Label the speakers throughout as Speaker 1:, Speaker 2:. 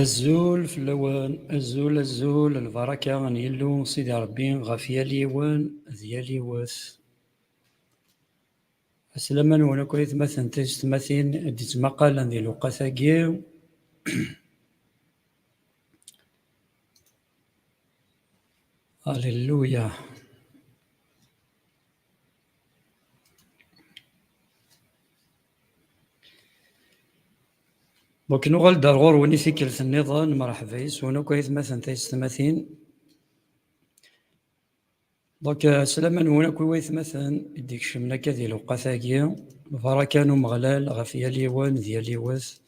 Speaker 1: الزول في اللوان الزول البركة غن يلو سيدي ربي غف ياليوان ديالي واس السلام نونا كويت مثلا تمثين دي تمقالا دي لوقاثاكي هللويا. دوك نوغال دار غور وني فكرة النظام مرحبا يسونا كويت مثلا تمثين دوك السلام نونا كويت مثلا ديك شمنا كذي لوقاثاكي بركة مغلال غف ياليوان ديالي واس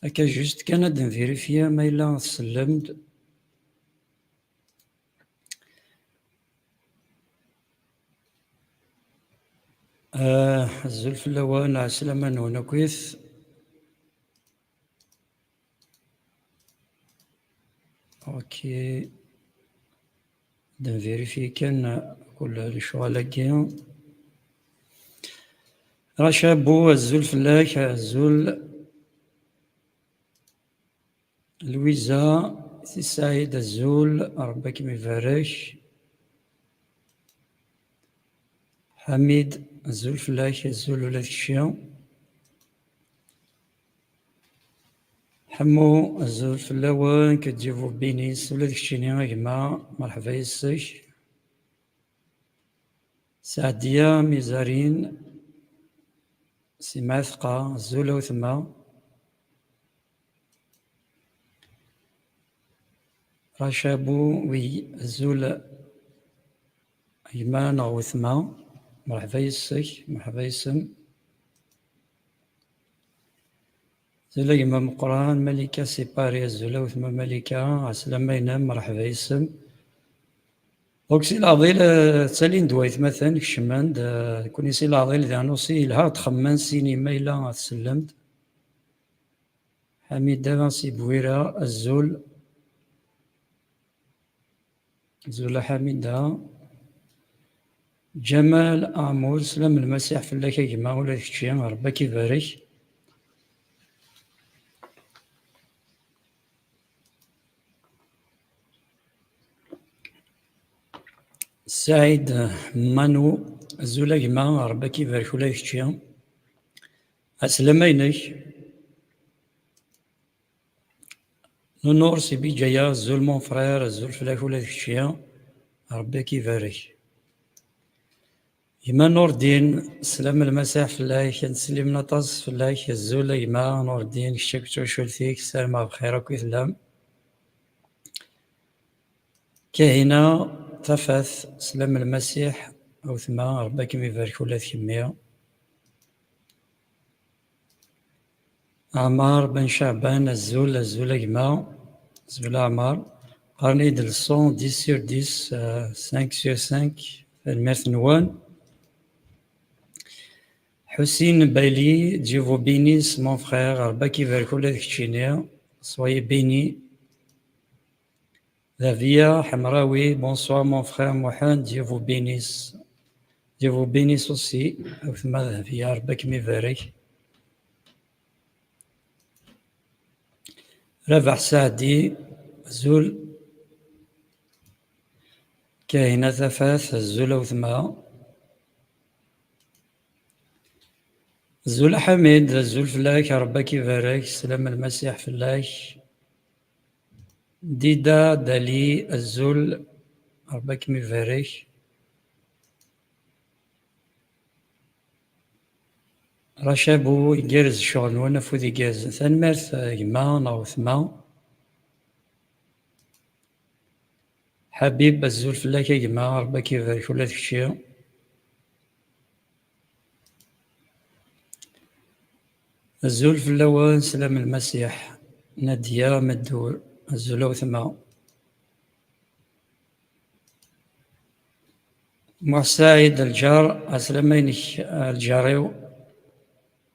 Speaker 1: هكا جوست كان نفيريفيا ما إلا تسلمت الزلف اللوان عسلامة نونا كويس اوكي نفيريفي كان كل الشغل رشابو الزول فلاك الزول لويزا سي سعيد الزول ربك ميفارك حميد الزول فلاك الزول ولاد الشيا حمو الزول فلاوان كتجيبو بينيس ولاد الشيني جماعة مرحبا يسك سعدية ميزارين سي معثقة الزولة وثما رشابو وي الزول يمان وثما مرحبا يسك مرحبا يسم زولا يما مقران ملكة سيباري الزولا وثما ملكة عسلامة ينام مرحبا يسم دونك سي العضيل تسالين دويت مثلا كشمان كوني سي العضيل دانوسي لها تخمان سينما إلا تسلمت حميدة سي بويرة الزول زولا حميدة جمال عمور سلام المسيح فلاكا كيما ولا داكشي ربك يبارك سعيد مانو الزولا كيما ربك يبارك ولا داكشي السلامة ينك نور سي بيجايا الزول مون فرير الزول فلاك ولا داكشي ربك يبارك يما نور الدين سلام المسيح فلاك نسلم نطاس فلاك الزولا يما نور الدين شكتو شولتيك سلامة بخيرك ويسلام كاهنة تفث سلام المسيح أو ثما ربك يبارك ولا كمية عمار بن شعبان الزول جما زول عمار قرني دل 100 10 sur 10 5 sur 5 الميرث نوان حسين بايلي جيفو بينيس مون فخير ربك يبارك ولا كتشينيا soyez bénis. Davia Hamraoui, bonsoir mon frère Mohamed, Dieu vous bénisse. Dieu vous bénisse aussi. Davia Arbek Miverik. Rav Saadi, Zul, Kahina Tafath, Zul Outhma. Zul Hamid, Zul Flak, Arbek Miverik, Salam al-Masih Flak. ديدا دالي الزول ربك ميفارك رشابو يجرز الشغل وانا فوذي جاز ثنمرث يما ناو ثما حبيب الزول فلاكا يما ربك يبارك ولا تكشي الزول فلاوان سلام المسيح نادية مدور الزول ثما محسايد الجار أسلمينك الجاريو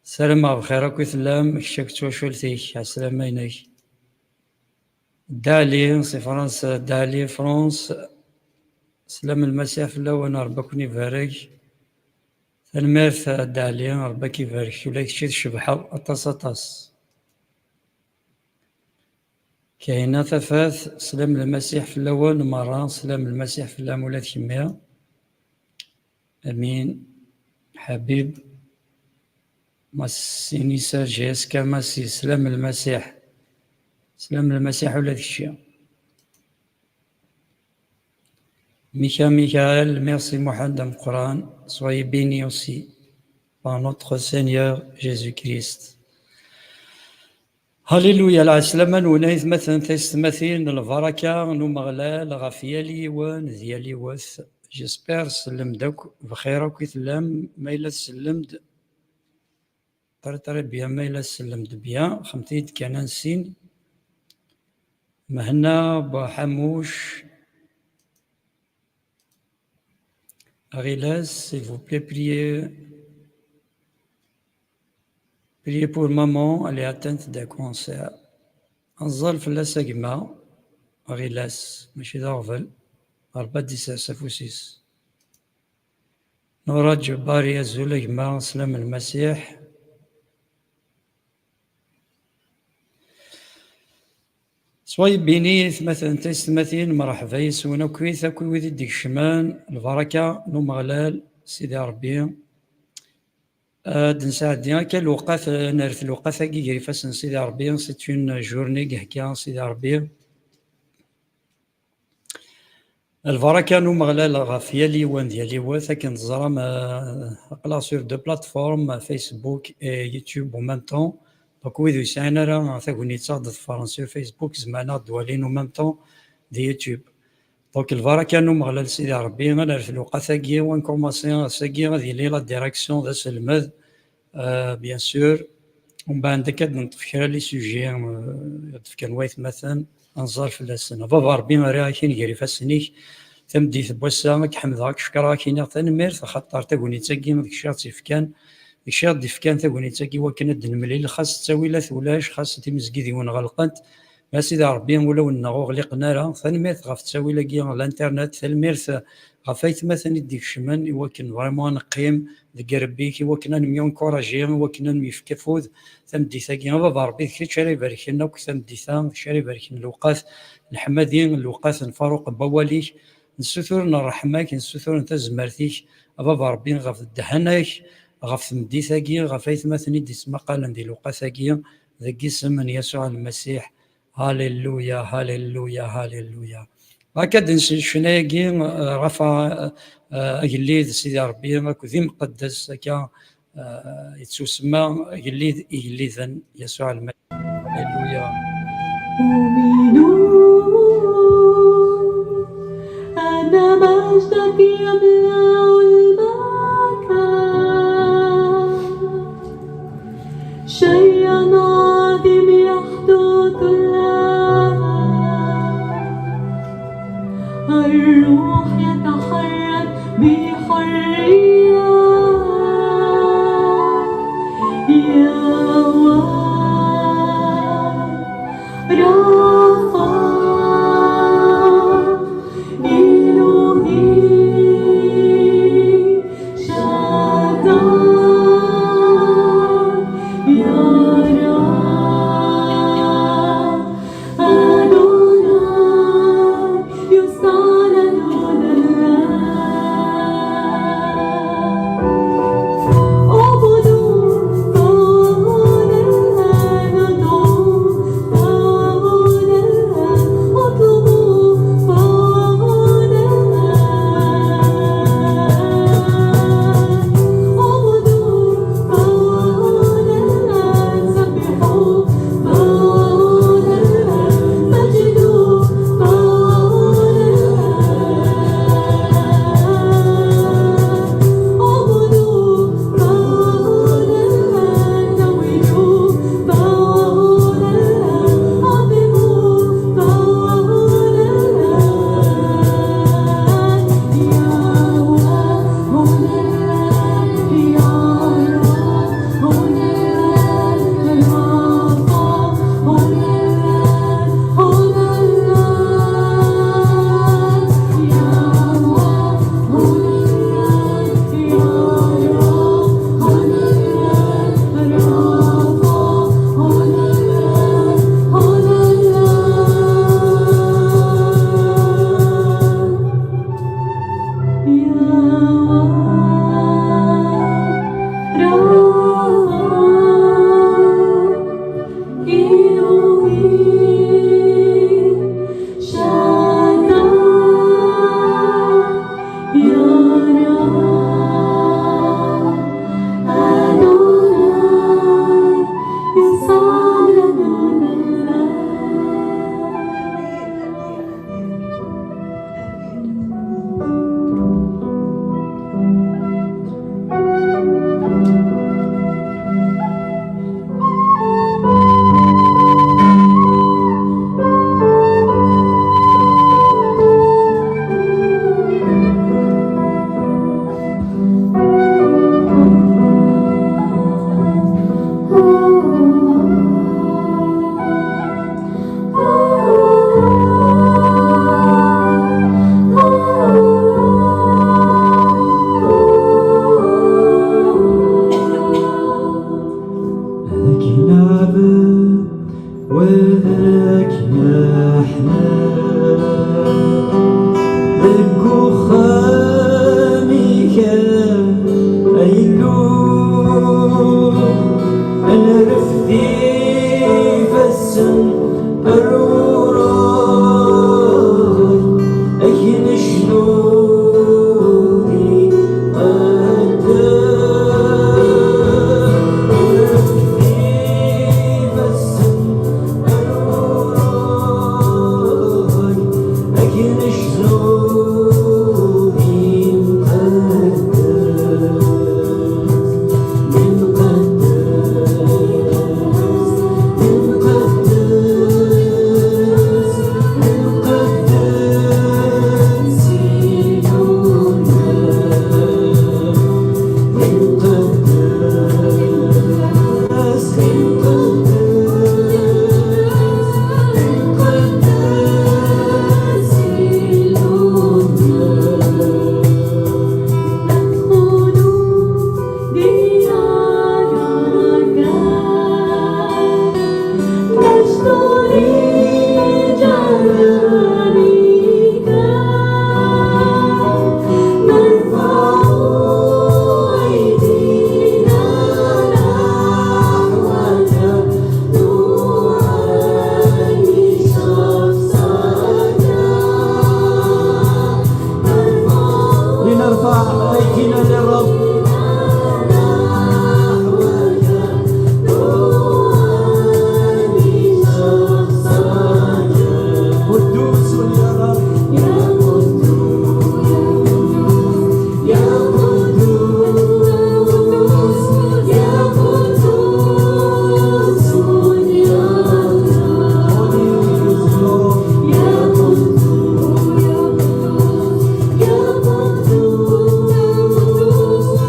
Speaker 1: سلام بخيرك وسلام شكتو شولتيك أسلمينك دالي سي فرنسا دالي فرنسا سلام المسيح في اللون ربك يبارك الميرث دالي ربك يبارك ولاك شي تشبحو أطاس أطاس كاينة ثفاث سلام المسيح في الأول مرة، سلام المسيح في الأمولات كمية. أمين حبيب ماسيني ساجيس كماسي سلام المسيح، سلام المسيح ولا الشيء. Michael, merci Mohamed Coran, soyez bénis aussi par notre Seigneur Jésus-Christ. هللويا العسلامة نونيث مثلا تستمثيل البركة نمغلال غفيالي ونذيالي وث جسبير سلمدك بخير وكيثلام ما إلا سلمد طرطر بيا ما إلا سلمد بيا خمتيد كان نسين مهنا بحموش Arilas, s'il vous plaît, priez pour maman, elle est atteinte d'un cancer. أنظل في اللاسقمة أغيلاس ماشي ضغفل 4-6 نورا جباري الزولجمة سلام المسيح. Soyez bénis مثلا تستمثين مرحبا يسونا كويثا كويث ديك الشمان البركة نمغلال سيدي ربي نساعد كان الوقت نعرف الوقت كي يرفس سيدي ربي سيت اون جورني كحكا سيدي ربي البركة نمغلال غافيالي وان ديالي واثا كنتزرم اقلا سور دو بلاتفورم فيسبوك يوتيوب ومام طون دونك ويدو يسعنا راه ثاكوني تصاد فرنسي فيسبوك زمانا دوالين ومام طون دي يوتيوب دونك البركة نمغلال سيدي ربي غنعرف الوقت ثاكي ونكوماسي ثاكي غادي لي لا ديريكسيون ذا سلمذ بيان سور ومن بعد كاد نتفكر لي سوجي نتفكر وايث مثلا انظر في السنة بابا ربي راه كاين يجري فاسنيك تمديت بوسا كحمدك شكرا كاين تنميرت خاطر تاكوني تاكي داك الشيء تيفكان الشيء ديفكان تاكوني تاكي وكان المليل خاص تساويلات ولاش خاص تمزكي ون غلقت ما سيدي ربي ولا ونغو غلقنا راه تنميرت غاف تساويلا كي الانترنت تنميرت غفايت مثلا ديك الشمال يوكن فريمون نقيم ديك ربي كي وكنا نميون كوراجي وكنا نميفكفوذ تمدي ثاقي بابا ربي كي شاري بارك لنا وكتمدي ثا شاري بارك لنا الوقات الحمادين الوقات نفاروق بواليك نسثور نرحمك نسثور انت زمرتيك بابا ربي غف الدهناك غف تمدي ثاقي غفايت مثلا دي اسم قال ندير الوقات ثاقي ذاك اسم من يسوع المسيح. هاليلويا هاليلويا هاليلويا. هكذا شنايقي رفع أجليد سيدي ربي ماكو ذي مقدس هكا يتسمى أجليدا يسوع المسيح. هاليلويا.
Speaker 2: مؤمنون أن مجدك يملأ المكان شيء عظيم يحدث الآن الروح يتحرك بحرية يا رافع إلهي شاداي يا
Speaker 3: شلوني أقدر بس أروح لكن شلوني مقدر لنرفع أيدينا للرب. قدوس يا رب، يا قدوس يا قدوس يا قدوس يا رب، يا قدوس يا قدوس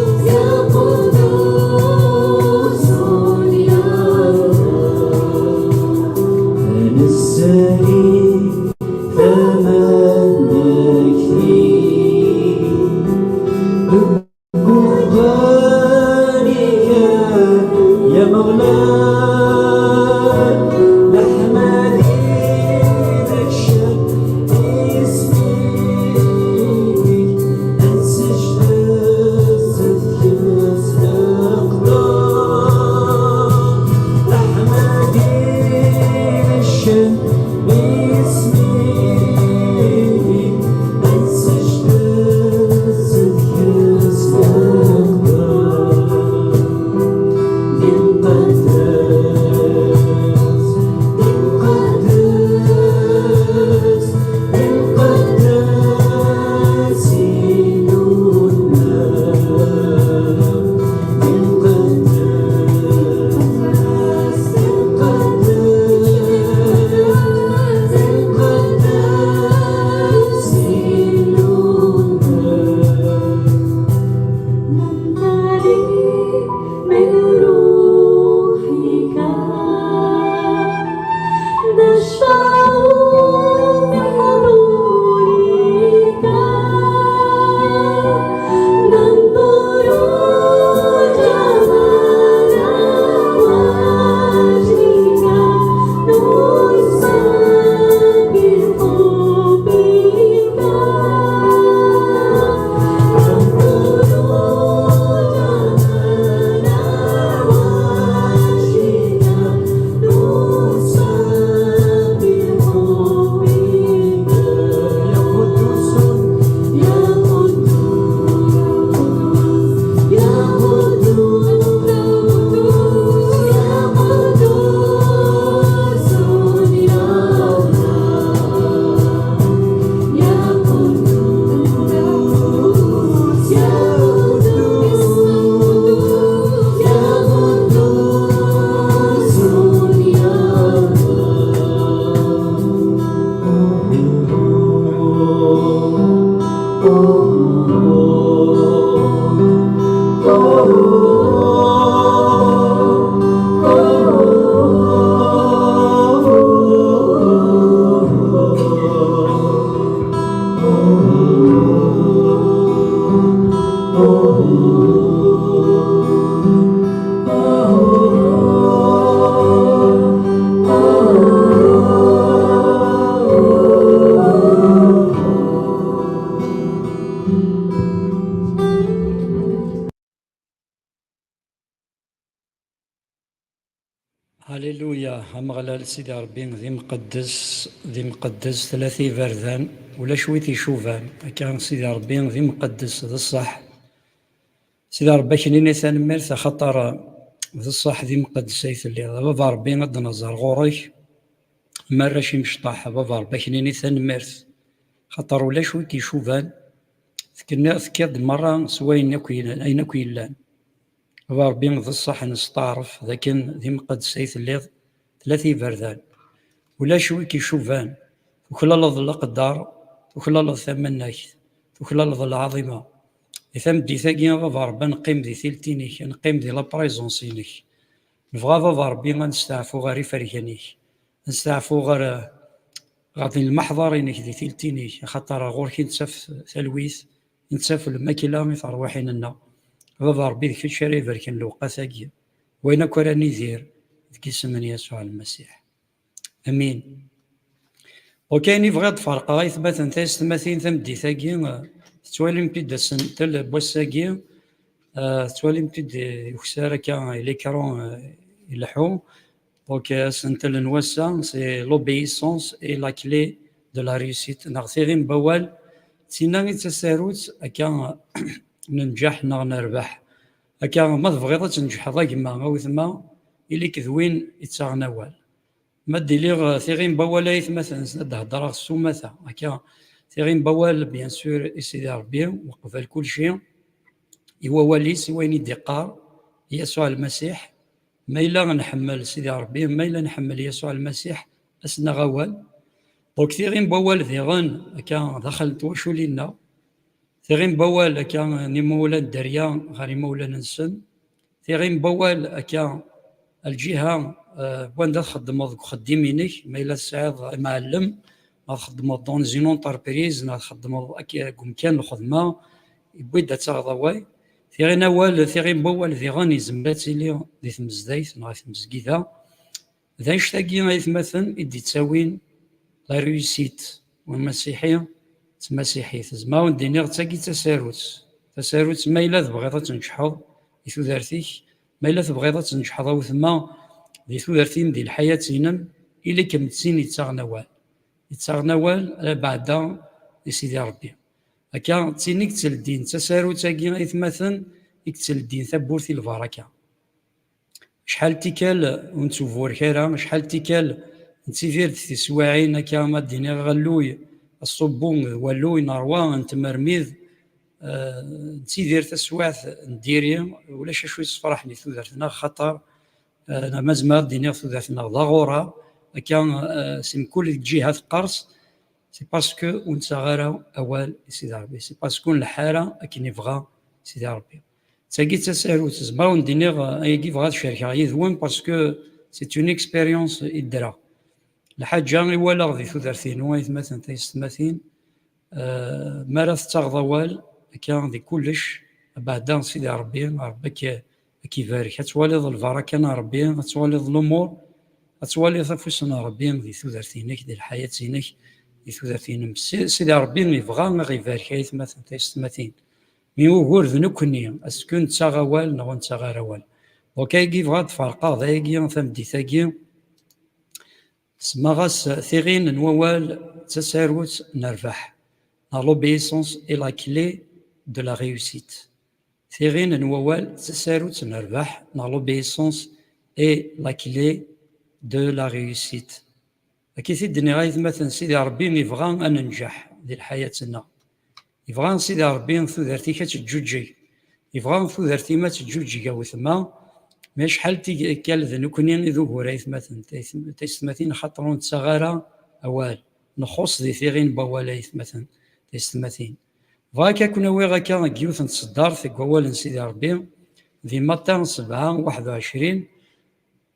Speaker 1: هللويا. أمغلال سيدي ربي ذي مقدس ثلاثي فردان ولا شوية يشوفان كان سيدي ربي ذي مقدس ذي الصح. سيدي ربي كنيني ثانميرث خطر ذي الصح ذي مقدس اللي بابا ربي غد نظر غوري مرة شي مشطاح بابا ربي كنيني ثانميرث خطر ولا شوية يشوفان ذكرت مرة سوين أين كويلان بابا ربي ذي الصح نستعرف لكن ذي مقدس اللي ثلاثي فردان ولا شوي كيشوفان وخلال القدار وخلال ثمنك وخلال العظيمة إثم دي ثاقي بابا ربي نقيم ذي ثلتينيك نقيم ذي لابريزونسينيك نبغى بابا ربي غنستعفو غير فريكانيك نستعفو غير غادي المحضرينك ذي ثلتينيك خاطر غورك نتسف ثلويث نتسف الماكلة مثل رواحين لنا بابا ربي ذيك الشري بركن الوقت ثاقي وين كراني ذير ذيك اسم يسوع المسيح امين. وكاين يبغى فرق غيثبت انت استماثين ثمدي ثاقي توالي بيد سنتل بوساقي توالي بيد يخسر كان ليكرون يلحو دونك سنتل نوسا سي لوبيسونس اي لا كلي دو لا ريوسيت نغثيغين بوال تينا تساروت كان ننجح نربح هكا ما تبغيض تنجح ضاكما غوثما إلي كذوين يتساغناوال ما ديليغ ثيغين بوالايث مثلا سند هضرا السومثا هكا ثيغين بوال بيان سور سيدي ربي وقبل كل شيء إوا واليس وين يدقار يسوع المسيح ما إلا نحمل سيدي ربي ما إلا نحمل يسوع المسيح أسنا غوال دونك ثيغين بوال ثيغن هكا دخلت وشو لينا ثيغين بوال كان نمولا الدريا غير مولا نسن ثيغين بوال كان الجهة وين تخدم خديمينك ما إلا تساعد معلم تخدم دون زين اونتربريز تخدم كان الخدمة يبدا تاغضواي ثيغين أول ثيغين بوال ثيغان يزمبات لي ذي ثمزدايت نا ثمزكيدا ذا يشتاقي غيثمثل يدي تساوين لا ريوسيت والمسيحية مسيحي تزما ونديني غتاكي تساروت ما إلا تبغيض تنجحض دي ثوثارتيك ما إلا تبغيض تنجحض وثما دي ثوثارتين ديال الحياة تينم إلا كمتسين يتساغناوال بعد سيدي ربي هكا تينيك تسلدين تساروتاكي غيثمثل يكتسلدين ثبورتي البركة شحال تيكال ونتوفور خيرا شحال تيكال نتيفير في سواعين هكا ما ديني غلوي الصبون ولوي نروى نتمرميذ نتيدير تسواث نديري ولا شوي صفرحني ثوثرتنا خطر مازما دينير ثوثرتنا ضغورة كان سيم كل جهة قرص سي باسكو ونتغارى أول سيدي ربي سي باسكو الحالة أكن يبغى سيدي ربي تاقي تسالو تزما وندينير أيكي بغا تشاركها يذوين باسكو سي اون اكسبيريونس يدرا الحاجة ولا غادي ثوثرتين ويثمثل تيستماثين ما راه تغضوال كان ذي كلش بعد سيدي ربي كيبارك تولي البركة ربي تولي الأمور تولي فوسنا ربي ذي ثوثرتينك ذي الحياة تينك ذي ثوثرتين سيدي ربي يبغى غيبارك يثمثل تيستماثين مي وغور ذنوكني اسكن تغوال نغ نتغاروال وكايكي بغا تفرقا ذايكي ثمدي ثاكي سماغاس ثيغين نوال تساروت نربح لوبيسونس اي لا كلي دو لا ريوسيت ثيغين نوال تساروت نربح لوبيسونس اي لا كلي دو لا ريوسيت كي سيدني غايث مثلا سيدي ربي يبغى ان ننجح ديال حياتنا يبغى سيدي ربي ثوثرتي كتجوجي يبغى ثوثرتي ما تجوجي وثما ما شحال تيكال ذنوكني ذو هرايث مثلا تيستماثين خاطرون تسغارا أوال نخص ذي ثيغين بوالايث مثلا تيستماثين فاكا كنا ويغاكا كيوث نتصدر في قوال سيدي ربي ذي متى 7:21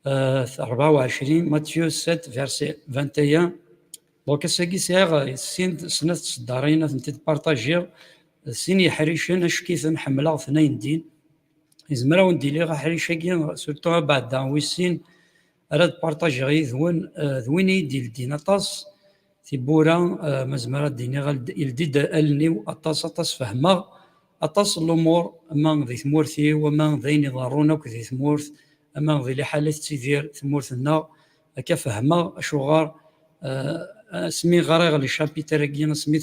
Speaker 1: 24 ماتيو 7 فيرسي 21 دونك ساكي سيغ سين سنة تصدرين ثنتي تبارطاجير سين يحريشن اش كيف نحملها ثنين دين يزمرا ونديلي غا حريشاكي سورتو بعد ويسين راه بارطاجي غي ذويني ديال ديناطاس تيبورا مزمرا ديني غا يلدي النيو اطاس فهما اطاس الامور ما ذي ثمورتي وما ذين يضرونا كذي ثمورت اما ذي لي حالات تيدير ثمورتنا هكا فهمه اشوغار سمي غريغ لي شابيتر كينا سميت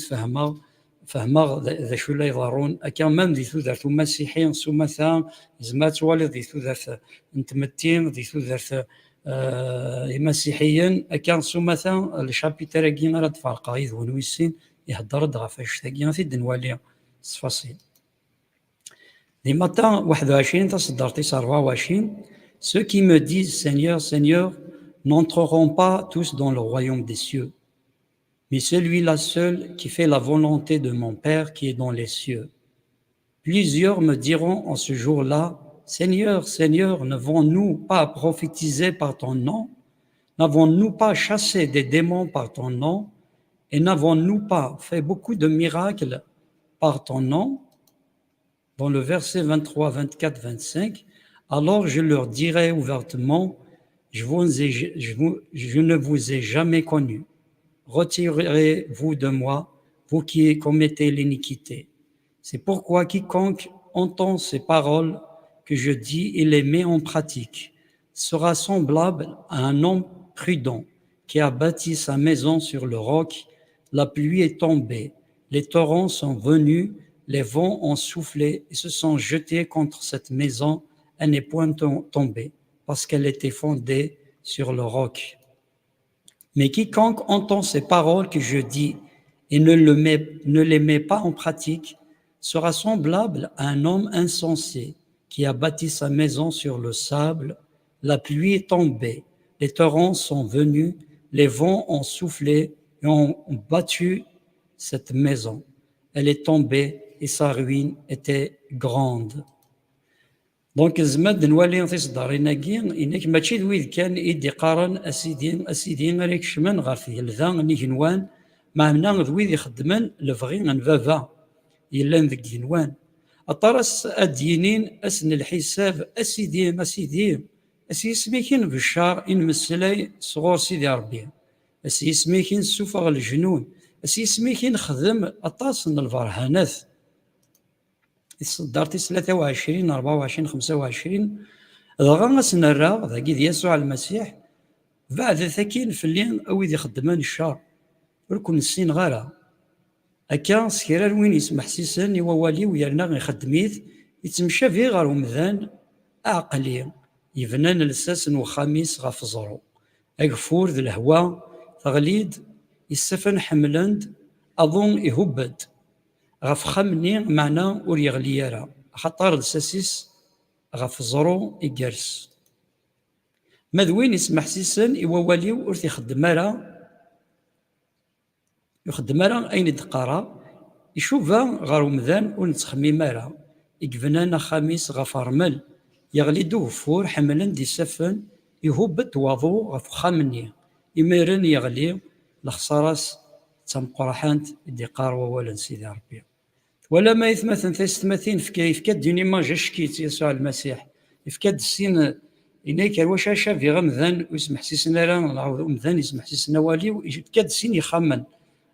Speaker 1: فهمه ذا شو لا يضرون هكا مام ذي ثودرت مسيحيين سمثا زما توالي ذي ثودرت نتمتين ذي ثودرت مسيحيين هكا سمثا لي شابيتر كينا راه تفرقا يذون ويسين يهضر غاف اشتاكينا في الدنواليه التفاصيل Les matins 21 تصدرتي 24 Ceux qui me disent Seigneur, Seigneur n'entreront pas tous dans le royaume des cieux, mais celui-là seul qui fait la volonté de mon Père qui est dans les cieux. Plusieurs me diront en ce jour-là, Seigneur, Seigneur, n'avons-nous pas prophétisé par ton nom? N'avons-nous pas chassé des démons par ton nom? Et n'avons-nous pas fait beaucoup de miracles par ton nom? Dans le verset 23, 24, 25, alors je leur dirai ouvertement, je ne vous ai jamais connu. Retirez-vous de moi, vous qui commettez l'iniquité. C'est pourquoi quiconque entend ces paroles que je dis et les met en pratique sera semblable à un homme prudent qui a bâti sa maison sur le roc. La pluie est tombée, les torrents sont venus, les vents ont soufflé et se sont jetés contre cette maison. Elle n'est point tombée parce qu'elle était fondée sur le roc. Mais quiconque entend ces paroles que je dis et ne les met pas en pratique sera semblable à un homme insensé qui a bâti sa maison sur le sable. La pluie est tombée, les torrents sont venus, les vents ont soufflé et ont battu cette maison. Elle est tombée et sa ruine était grande. دونك زماد نولي تصدر إنك ماشي ذويذ كان إيدي قارن أسيدين غير يكشمن غير في الذا نيجنوان مع منا ذويذ يخدمن لفغين فافا يلان ذك جنوان أطرس أدينين أسن الحساب أسيدين أسي سميكين بالشار إن مسلاي صغور سيدي ربي أسي سميكين سوفغ الجنون أسي سميكين خدم أطاس الفرهانات صدرتي 23 24 25 ضغا سنرا ذاكي ديال يسوع المسيح بعد ثاكين في الليل اويد يخدمان الشر ولكن السين غارة هكا سكيرا وين يسمح سيسان يوالي ويرنا يخدميت يتمشى في غير ومذان عقلي يفنان لساس وخميس غاف زرو اكفور ذي الهواء تغليد يسفن حملند اظن يهبد غف خمني معنا ور يغليارا خطر الساسيس غف زرو يجرس مذوين يسمح سيسن يواليو ورث يخدم راه اين دقارا يشوفها غير ومذان ونتخمي مارا يقفنانا خميس غف رمل يغلي دوفور حملن دي سفن يهبط واضو غف خمني يميرن يغلي الخسارس تمقرحانت دي قاروا ولا سيدي ربي ولا ما يثمثن ثلاثمثين في ديني ما جا شكيت يسوع المسيح في السين إناك واش في غمذان ويسمح سيسنا راه نعاود مذان يسمح سيسنا والي وكاد السين يخمن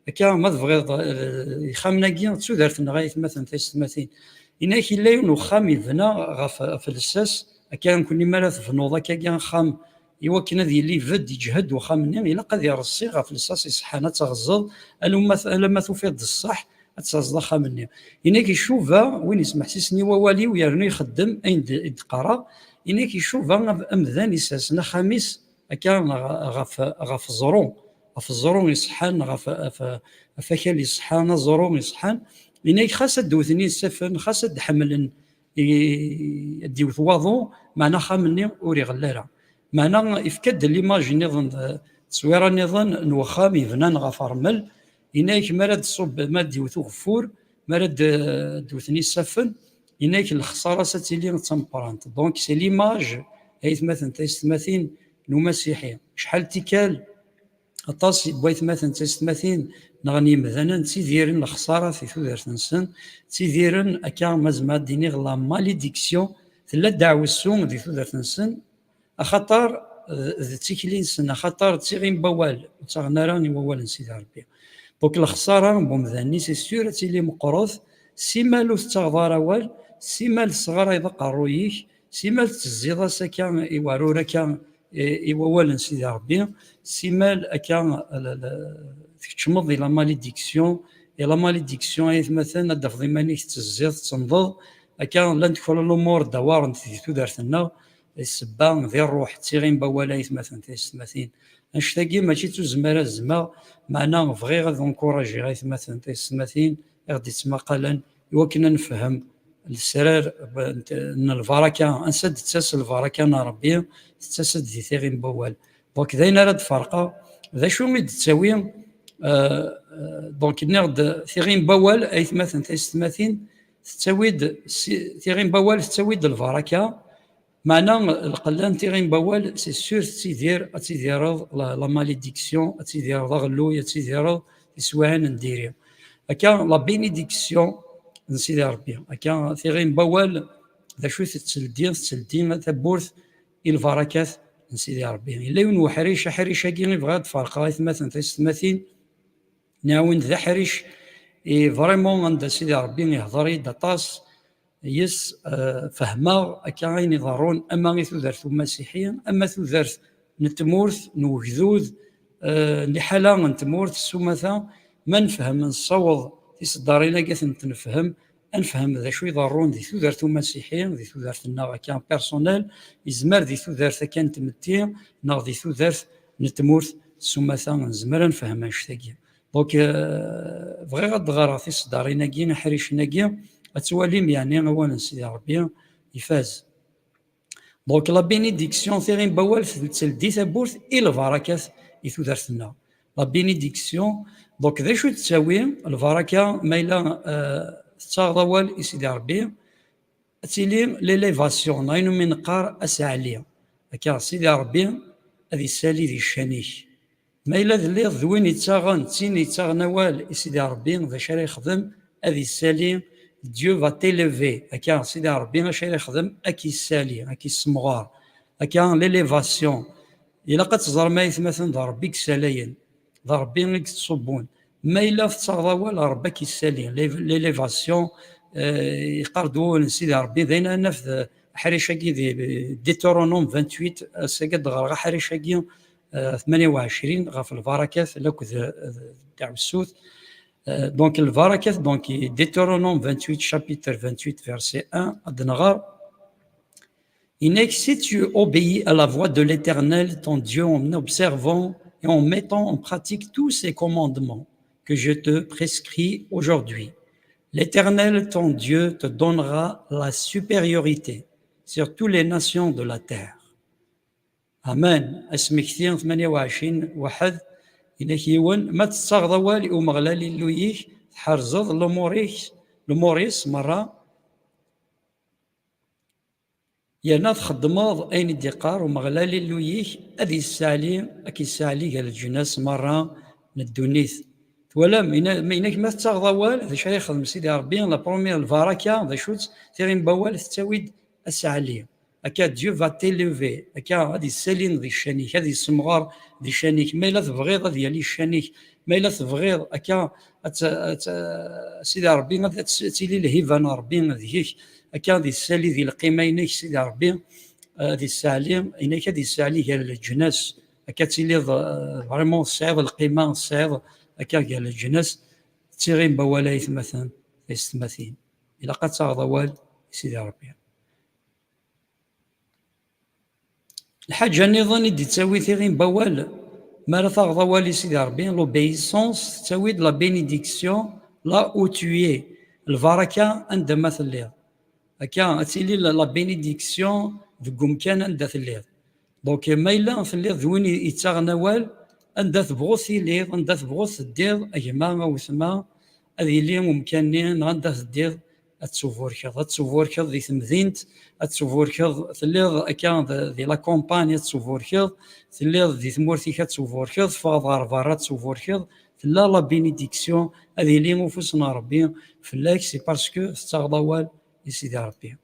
Speaker 1: هكا ما تبغي يخمنا كي تسودرت نغاية مثلا ثلاثمثين إناك إلا ينوخام يبنى غف الساس هكا نكون مالا تفنوض هكا كان خام إوا كنا ذي اللي فد يجهد وخامني إلا قد يرصي غف الساس يصحانا تغزل ألما تفيد الصح تصدق خامني إنك يشوفها وين يسمح سيسني ووالي ويرني يخدم أين دقارا إنك يشوفها أمذان يساسنا خميس هكا غف الزرون يصحان غف كال يصحان زرون يصحان إنك خاصة دوثني السفن خاصة حملن ديوث واضو معنا خامني وري غلارة معنا يفكد ليماج نظن تصويرا نظن نوخام يفنان غفرمل إناك مراد صوب مادي وثغفور مراد دوثني السفن إناك الخسارة ستيلي تمبرانت دونك سي ليماج هيث مثلا تيستماثين نو مسيحي شحال تيكال أطاس بغيت مثلا تيستماثين نغني مثلا تيديرن الخسارة في ثودرت نسن تيديرن أكا مزما ديني غلا ماليديكسيون ثلا دعوة السوم دي ثودرت نسن أخطر تيكلين سن أخطر تيغين بوال تغنى راني بوال نسيد ربي دونك الخساره بومذاني سي سيور تيلي مقروض سيما لو تغضار وال سيما الصغار يضق رويك سيما تزيض سكا يوارورا كان يوالن سيدي ربي سيما كان تشمض الى ماليديكسيون الى ماليديكسيون اي مثلا دفض مانيك تزيض تنضض كان لا ندخل الامور دوار في تودرتنا السبا ذي الروح تيغين بوالايت مثلا تيستماثين نشتاقي ماشي توزمر الزما معنا فغي غادي نكوراجي غايت مثلا تيستماثين غادي تسمى قالا يوكنا نفهم السرار ان البركه انسد تساس البركه ربي تساسد ذي ثيغين بوال دونك داينا راه فرقه ذا شو ميد تساوي دونك نغد ثيغين بوال اي مثلا تيستماثين تساويد ثيغين بوال تساويد البركه معنا القلان تيغين بوال سي سور تيدير لا ماليديكسيون تيدير غلو تيدير يسوان نديري هكا لا بينيديكسيون نسيدي ربي هكا ثيغين بوال ذا شو تسلدين تبورث البركات نسيدي ربي الا يون حريشه كي بغا تفرق مثلا تستماثين نعاون ذا حريش فريمون عند سيدي ربي يهضر دطاس يس فهما كاين يضرون اما غير تودرت مسيحيا اما تودرت نتمورث نوجذوذ لحاله نتمورث سمثا ما نفهم نصوض تصدرينا كاث نفهم ذا شو يضرون ذي تودرت مسيحيا ذي تودرت النوع كان بيرسونيل يزمر ذي تودرت كان تمتي ناغ ذي تودرت نتمورث سمثا نزمر نفهم اشتاقي دونك بغي غاد غرا تصدرينا كي نحريشنا كي اتواليم يعني اولا سيدي ربي يفاز دونك لا بينيديكسيون ثيغين بوال تسلدي ثبورث الى البركات يثودرتنا لا بينيديكسيون دونك ذا شو تساوي البركه مايلا تغضوال سيدي ربي تيلي ليليفاسيون ناينو من قار اسعليا هكا سيدي ربي هذه سالي ذي الشانيك مايلا ذلي ذوين يتاغن تين يتاغنوال سيدي ربي ذا شري يخدم هذه سالي Dieu va t'élever. هكا سيدي ربي ماشي يخدم اكي السالي اكي السمغار هكا ليليفاسيون الا قد تزر ما مثلا ضرب ربيك ساليين ضرب ربي غيك تصبون ما الا تغضوا ربك السالي ليليفاسيون يقردوا سيدي ربي داينا نفذ حريشاكي ديتورونوم 28 ساكد غير حريشاكي 28 غا في البركات لكذا تاع السوث Donc, le Varakat, donc, Deutéronome 28, chapitre 28, verset 1, Adnagar. Il est que si tu obéis à la voix de l'Éternel, ton Dieu, en observant et en mettant en pratique tous ses commandements que je te prescris aujourd'hui, l'Éternel, ton Dieu, te donnera la supériorité sur toutes les nations de la terre. Amen. Asmikhtien 28 واحد إلا كيون ما تستغضى والي ومغلالي لويك تحرزض لموريس مرة يانا تخدمض أين ديقار ومغلالي لويك أذي السالي أكي السالي قال الجناس مرة ندونيث ولا مينك ما تستغضى والي ذا شري يخدم سيدي ربي لا بروميير الفاركا ذا شوت تيرين بوال تساويد السالي هكا ديو فا تيليفي هكا هادي السالين ذي الشانيك هادي السمغار ذي الشانيك ما إلا تبغيض ديالي الشانيك ما إلا تبغيض هكا سيدي ربي غادي تسيلي الهيفان ربي ذيك هكا هادي السالي ذي القيمينيك سيدي ربي هادي السالي إنك هادي السالي قال الجناس هكا تسيلي فريمون الصعيد القيمة الصعيد هكا قال الجناس تيغين بوالايث مثلا يستماثين إلا قد تغضوال سيدي ربي الحاجه نظني دي تساوي ثيغين بوال ما لا تغضى والي سيدي ربي لوبيسونس تساوي لا بينيديكسيون لا او توي البركه عندما ثليض هكا تسيلي لا بينيديكسيون ذكم كان عند ثليض دونك ما الا ثليض وين يتغنوال عند تبغو ثليض عند تبغو دير اجماع وثما هذه اللي ممكنين عند دير تسوفوركض ذي تمدينت تسوفوركض ثليض كان ذي لا كومباني تسوفوركض ثليض ذي ثمورتي تسوفوركض فاضار فارات تسوفوركض ثلا لا بينيديكسيون هذه اللي مفوسنا ربي فلاك سي باسكو استغضوال سيدي ربي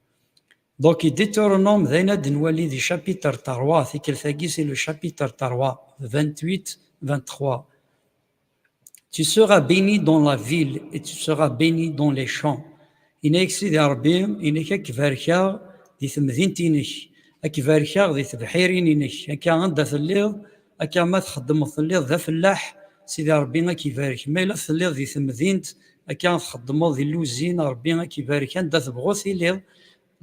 Speaker 1: دونك ديتورونوم ذينا دنوالي ذي شابيتر 3 في كالثاقي سي لو شابيتر 3 28 23 Tu seras béni dans la ville et tu seras béni dans les champs. إنك سيدي ربي إنك كفاركا دي تمدينتينك أكي باركا دي تبحيرينينك أكا غندا تليض أكا ما تخدم تليض ذا فلاح سيدي ربي غاكي يبارك ما إلا تليض دي تمدينت أكا تخدمو دي اللوزين ربي غاكي يبارك أنت تبغو تليض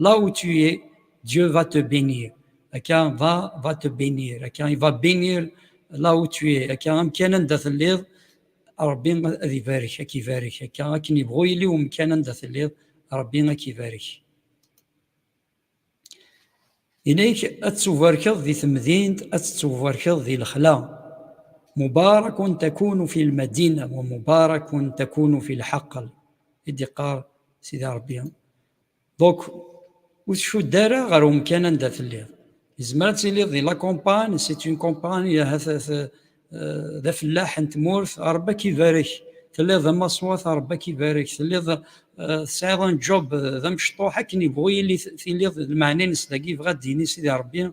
Speaker 1: là où tu es Dieu va te bénir أكا va te bénir أكا il va bénir là où tu es أكا أمكان أنت تليض ربي غادي يبارك أكي يبارك أكا أكن يبغو يليو مكان أنت تليض ربي غاكي يبارك إليك أتسوفركض ذي تمدينت أتسوفركض ذي الخلا مبارك تكون في المدينة ومبارك تكون في الحقل إدي قال سيدي ربي دوك وشو دارا غير مكان ندات الليل يزمر تيليض ذي لا كومبان سيت اون كومبان ذا فلاح نتمورث ربي كيبارك تليض مصوات ربي كيبارك تليض سايرون جوب ذا مشطوح كي يبغوا يلي تيليض المعني نسلاكي بغا ديني سيدي ربي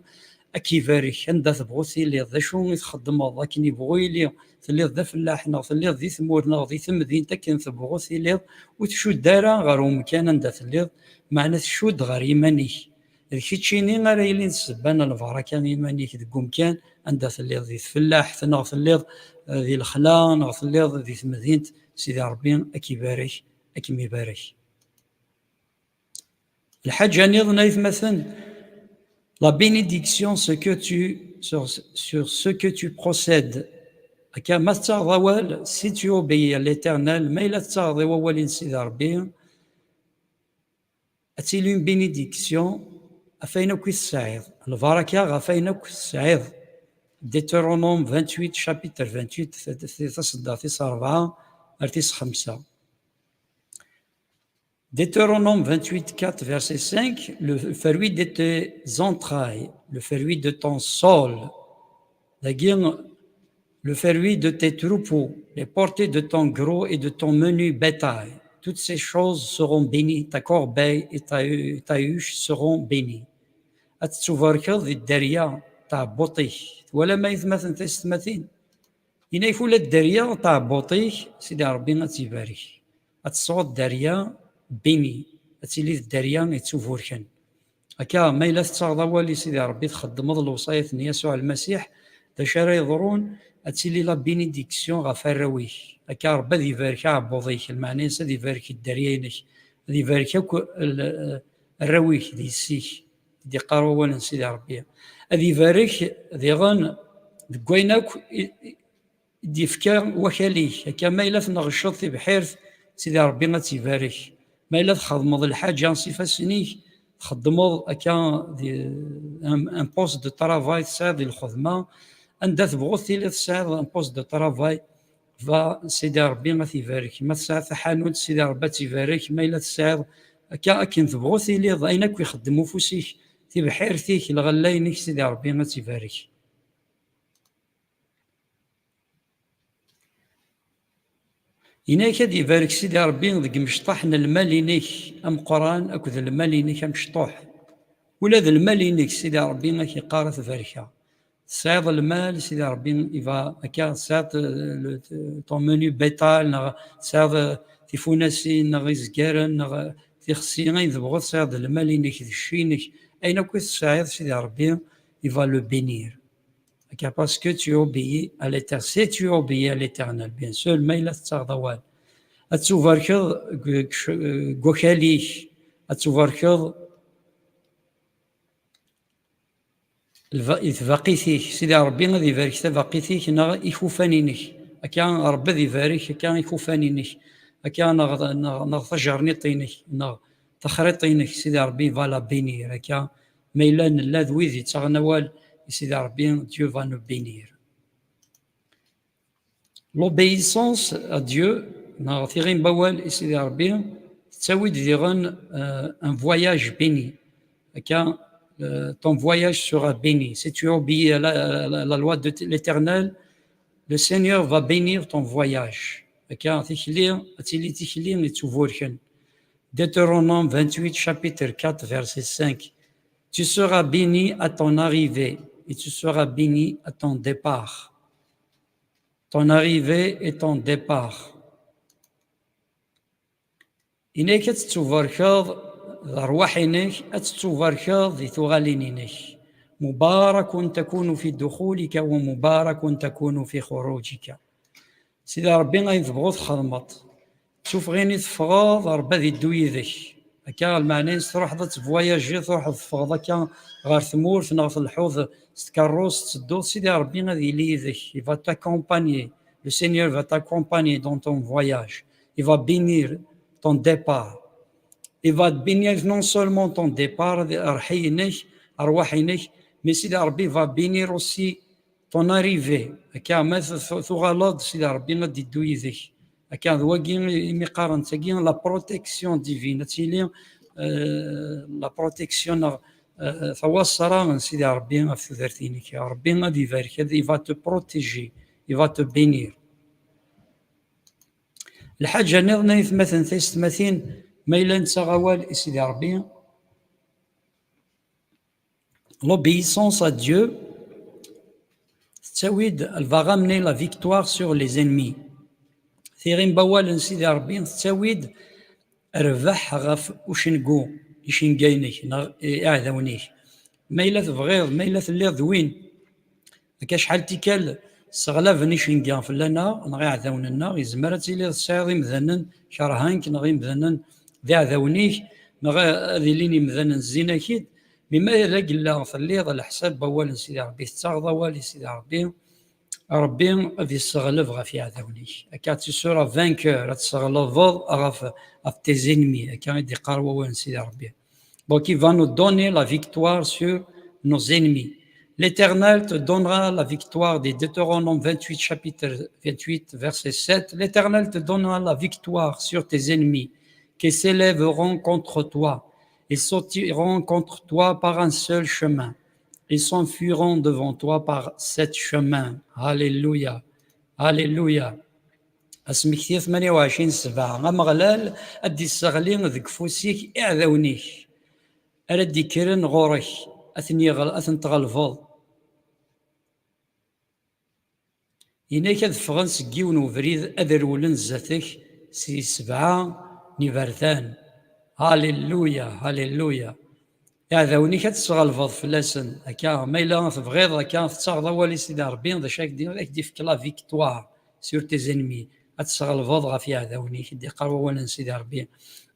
Speaker 1: كيبارك عندها تبغو تيليض ذا شو يتخدم كي يبغوا يلي تليض ذا فلاحنا تليض ذي ثمورنا ذي تمدين تكن تبغو تيليض وتشو دارا غير مكان عندها تليض معنى تشود غير يمانيك ذكي تشيني غير يلي نسبان البركة يمانيك دك مكان عندها تليض ذي فلاح تنغ تليض ذي الخلا نغ تليض ذي تمدين سيدي ربي كيبارك أكيم يبارك الحاجة نيض مثلا la bénédiction sur ce que tu procèdes أكا ما تتعظوال si tu obéis à l'éternel ما إلا تتعظوال سيدي ربي أتيلي une bénédiction أفينك السعيد البركة غفينك السعيد Deutéronome 28 chapitre 28 تصدى في 4 أرتيس 5 Deutéronome 28, 4, verset 5, le fruit de tes entrailles, le fruit de ton sol, le fruit de tes troupeaux, les portées de ton gros et de ton menu bétail, toutes ces choses seront bénies, ta corbeille et ta huche seront bénies. أتسوفركض الدريا تاع بوطيك ولا ما يثمثن تستمثين إنا يفول الدريا تاع بوطيك سيدي ربي غتيبارك أتصوت الدريا بيني أتيلي الدريا يتسوفوركن هكا ما إلا تتغضى سيدي ربي تخدم الوصاية يسوع المسيح داش راه يضرون أتيلي لا بينيديكسيون غا الرويك هكا ربي ذي بارك عبوضيك المعني سيدي بارك الدريانك ذي بارك الرويك ذي السيك دي قاروانا سيدي ربي ذي بارك ذي غان دكويناك دي فكا وكاليك هكا ما إلا تنغشط في بحيرث سيدي ربي غتيبارك ما إلا تخدمض الحاجة صفة سنيك تخدمض هكا ان بوست دو طرافاي تساعد الخدمة عندها تبغو تيلي تساعد ان بوست دو طرافاي فا سيدي ربي غتيبارك ما تساعد حانوت سيدي ربي تيبارك ما إلا تساعد هكا أكن تبغو تيلي ضاينك ويخدمو فوسيك في بحيرتيك الغلاينك سيدي ربي غتيبارك إنا كاد يبارك سيدي ربي ذك مشطوح المالينيك أم قران أكد المالينيك أم مشطوح ولا ذا المالينيك سيدي ربي غاكي قارث فاركة تساعد المال سيدي ربي إذا هكا تساعد طون منيو بيتال تساعد تيفوناسين نغ يزكارن نغ تيخسين يذبغو تساعد المالينيك الشينك أين كنت تساعد سيدي ربي إذا لو بينير parce que tu obéis à l'éternel. Si tu obéis à l'éternel, bien sûr, mais il a tzardawal. أتسوفركض غوكاليك أتسوفركض الفاقيثيك سيدي ربي غادي يبارك فاقيثيك نا يخوفانينك هكا ربي غادي يبارك هكا يخوفانينك هكا نا تجرني طينك نا تخريطينك سيدي ربي فالا بينير هكا ميلان لا ذويذي تغنوال سيدي ربي Dieu va nous bénir. L'obéissance à Dieu نغثيغين بوال سيدي ربي تساوي ديغن un voyage béni هكا ton voyage sera béni si tu obéis à la loi de l'Éternel le Seigneur va bénir ton voyage هكا تخلي تيلي تخلي تسوفوركن Deutéronome 28 chapitre 4 verset 5 tu seras béni à ton arrivée et tu seras béni à ton départ. Ton arrivée et ton départ. إنك تتوفركض أرواحينك أتتوفركض ذي ثغالينينك مبارك تكون في دخولك ومبارك تكون في خروجك. سيدي ربي غادي تبغو تخدمط تشوف غيني تفغاض ربي ذي دو يدك هكا المعنى تروح تفواياجي تروح تفغض هكا غير ثمورت نغ الحوض تكروس تدو سيدي ربي غادي يلي يدك il va t'accompagner le Seigneur va t'accompagner dans ton voyage il va bénir ton départ il va te bénir non seulement ton départ روحينك أرواحينك mais سيدي ربي va bénir aussi ton arrivée هكا ما ثغالط سيدي ربي غادي يدو يدك هكا واكي مقارن تاكي لا بروتيكسيون ديفين تيلي لا بروتيكسيون ثوصرا من سيدي ربي في ثدرتينك يا ربي غادي يبارك il va te protéger il va te bénir. الحاجة نظني مثلا ثيستماثين ما إلا نتا غوال سيدي ربي l'obéissance à Dieu elle va ramener la victoire sur les ennemis. ثيغين بوال سيدي ربي تساويد ربح غف وشنقو يشنقينيك اعذونيك ما إلا تبغيض ما إلا تلي ذوين هكا شحال تيكال استغلافني شنقان فلانا نغي عذاوننا يزمر تيلي تصايض مذنن شرهانك نغي مذنن ذي عذاونيك نغي ذي ليني مذنن الزينة كيد بما إلا قلا فليض على حساب بوال سيدي ربي تتغضى والي سيدي ربي ربي غادي يستغلف غا عذاونيك هكا tu seras vainqueur تستغلف غا tes ennemis هكا غادي يقاروا وين سيدي ربي donc il va nous donner la victoire sur nos ennemis. L'Éternel te donnera la victoire des Deutéronome 28 chapitre 28 verset 7. L'Éternel te donnera la victoire sur tes ennemis qui s'élèveront contre toi. Ils sortiront contre toi par un seul chemin. Ils s'enfuiront devant toi par 7 chemins. Alléluia. Alléluia. اسمكتي 28 سبعة غمغلال ادي السغلين ذك فوسيك اعذونيك اردي كيرن غورك اثن تغلفض إناك هاد فغنس كيون وفريد أذرولن زاتك سي 7 نيفرثان. هاليلويا هاليلويا. يعذاوني كتسغلفض فلاسن هكا ما إلا تبغيض هكا تتغضى والي سيدي ربي ذا شاك دي فيك لا فيكتوار سور تي زينمي تسغلفض غا في يعذاوني كدي قروا ولا سيدي ربي.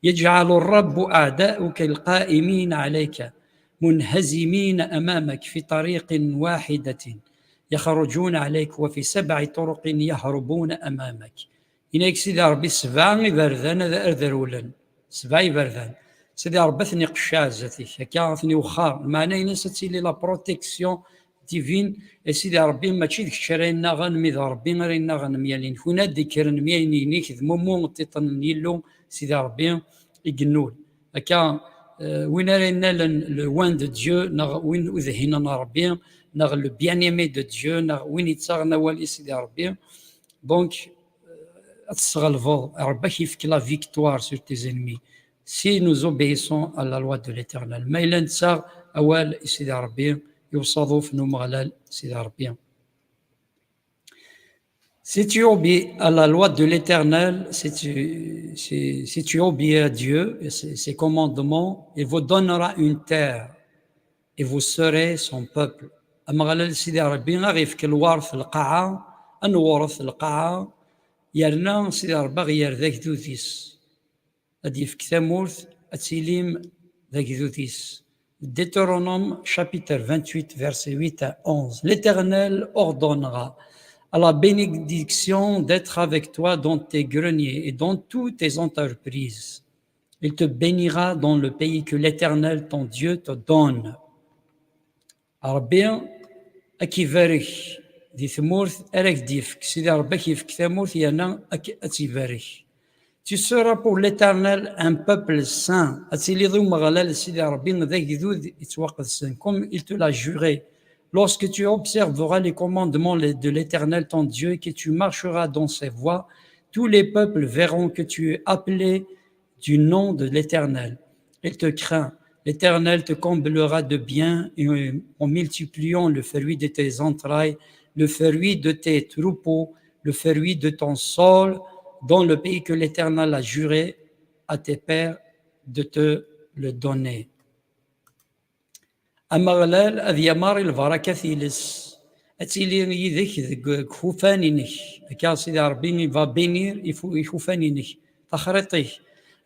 Speaker 1: يجعل الرب أعداؤك القائمين عليك منهزمين أمامك في طريق واحدة يخرجون عليك وفي 7 طرق يهربون أمامك. إنك سيدي ربي 7 بردان أرذرولا 7 بردان سيدي ربي ثني قشازتك هكا ثني وخار معنى نسيتي لي لا بروتيكسيون ديفين سيدي ربي ماشي ديك الشراينا غنمي ذا ربي غيرنا غنميالين فونا ديكرن ميالينيك ذمومو تيطن يلو سيدي ربي يقنول هكا وين رينا لوان دو ديو وين وذهينا ربي نغ le bien-aimé de Dieu نغ وين يتساغنا والي سيدي ربي دونك تسغلفض ربي يفك لا فيكتوار سور تي ennemis si nous obéissons à la loi de l'Éternel. ما إلا نتساغ أوال سيدي ربي يوصدوا في نومغلال سيدي ربي. Si tu obéis à la loi de l'Éternel, si tu obéis à Dieu et ses commandements, il vous donnera une terre et vous serez son peuple. أمغلال سيدي ربي غير في الوارث القاعة أنورث القاعة يرنا سيدي ربي غير ذاك ذوثيس أدي في كتامورث أتسيليم ذاك ذوثيس. Deutéronome chapitre 28 verset 8 à 11. L'Éternel ordonnera à la bénédiction d'être avec toi dans tes greniers et dans toutes tes entreprises. Il te bénira dans le pays que l'Éternel ton Dieu te donne. ربي أكيفارك دي ثمورث أراك ديفك سيدي ربي كيفك ثمورث يانا أتيفارك. Tu seras pour l'Éternel un peuple saint. أتيلي ذو مغلال سيدي ربي ذاك ذو يتوقف السن comme il te l'a juré. Lorsque tu observeras les commandements de l'Éternel ton Dieu et que tu marcheras dans ses voies, tous les peuples verront que tu es appelé du nom de l'Éternel. Il te craint. L'Éternel te comblera de bien en multipliant le fruit de tes entrailles, le fruit de tes troupeaux, le fruit de ton sol, dans le pays que l'Éternel a juré à tes pères de te le donner. Amaɣlal ad yamar lbaraka tiles, ad tili yid-k deg kfufan-inek. Akka Sidi Rebbi il va bénir ikufan-inek, taxriḍt-ik,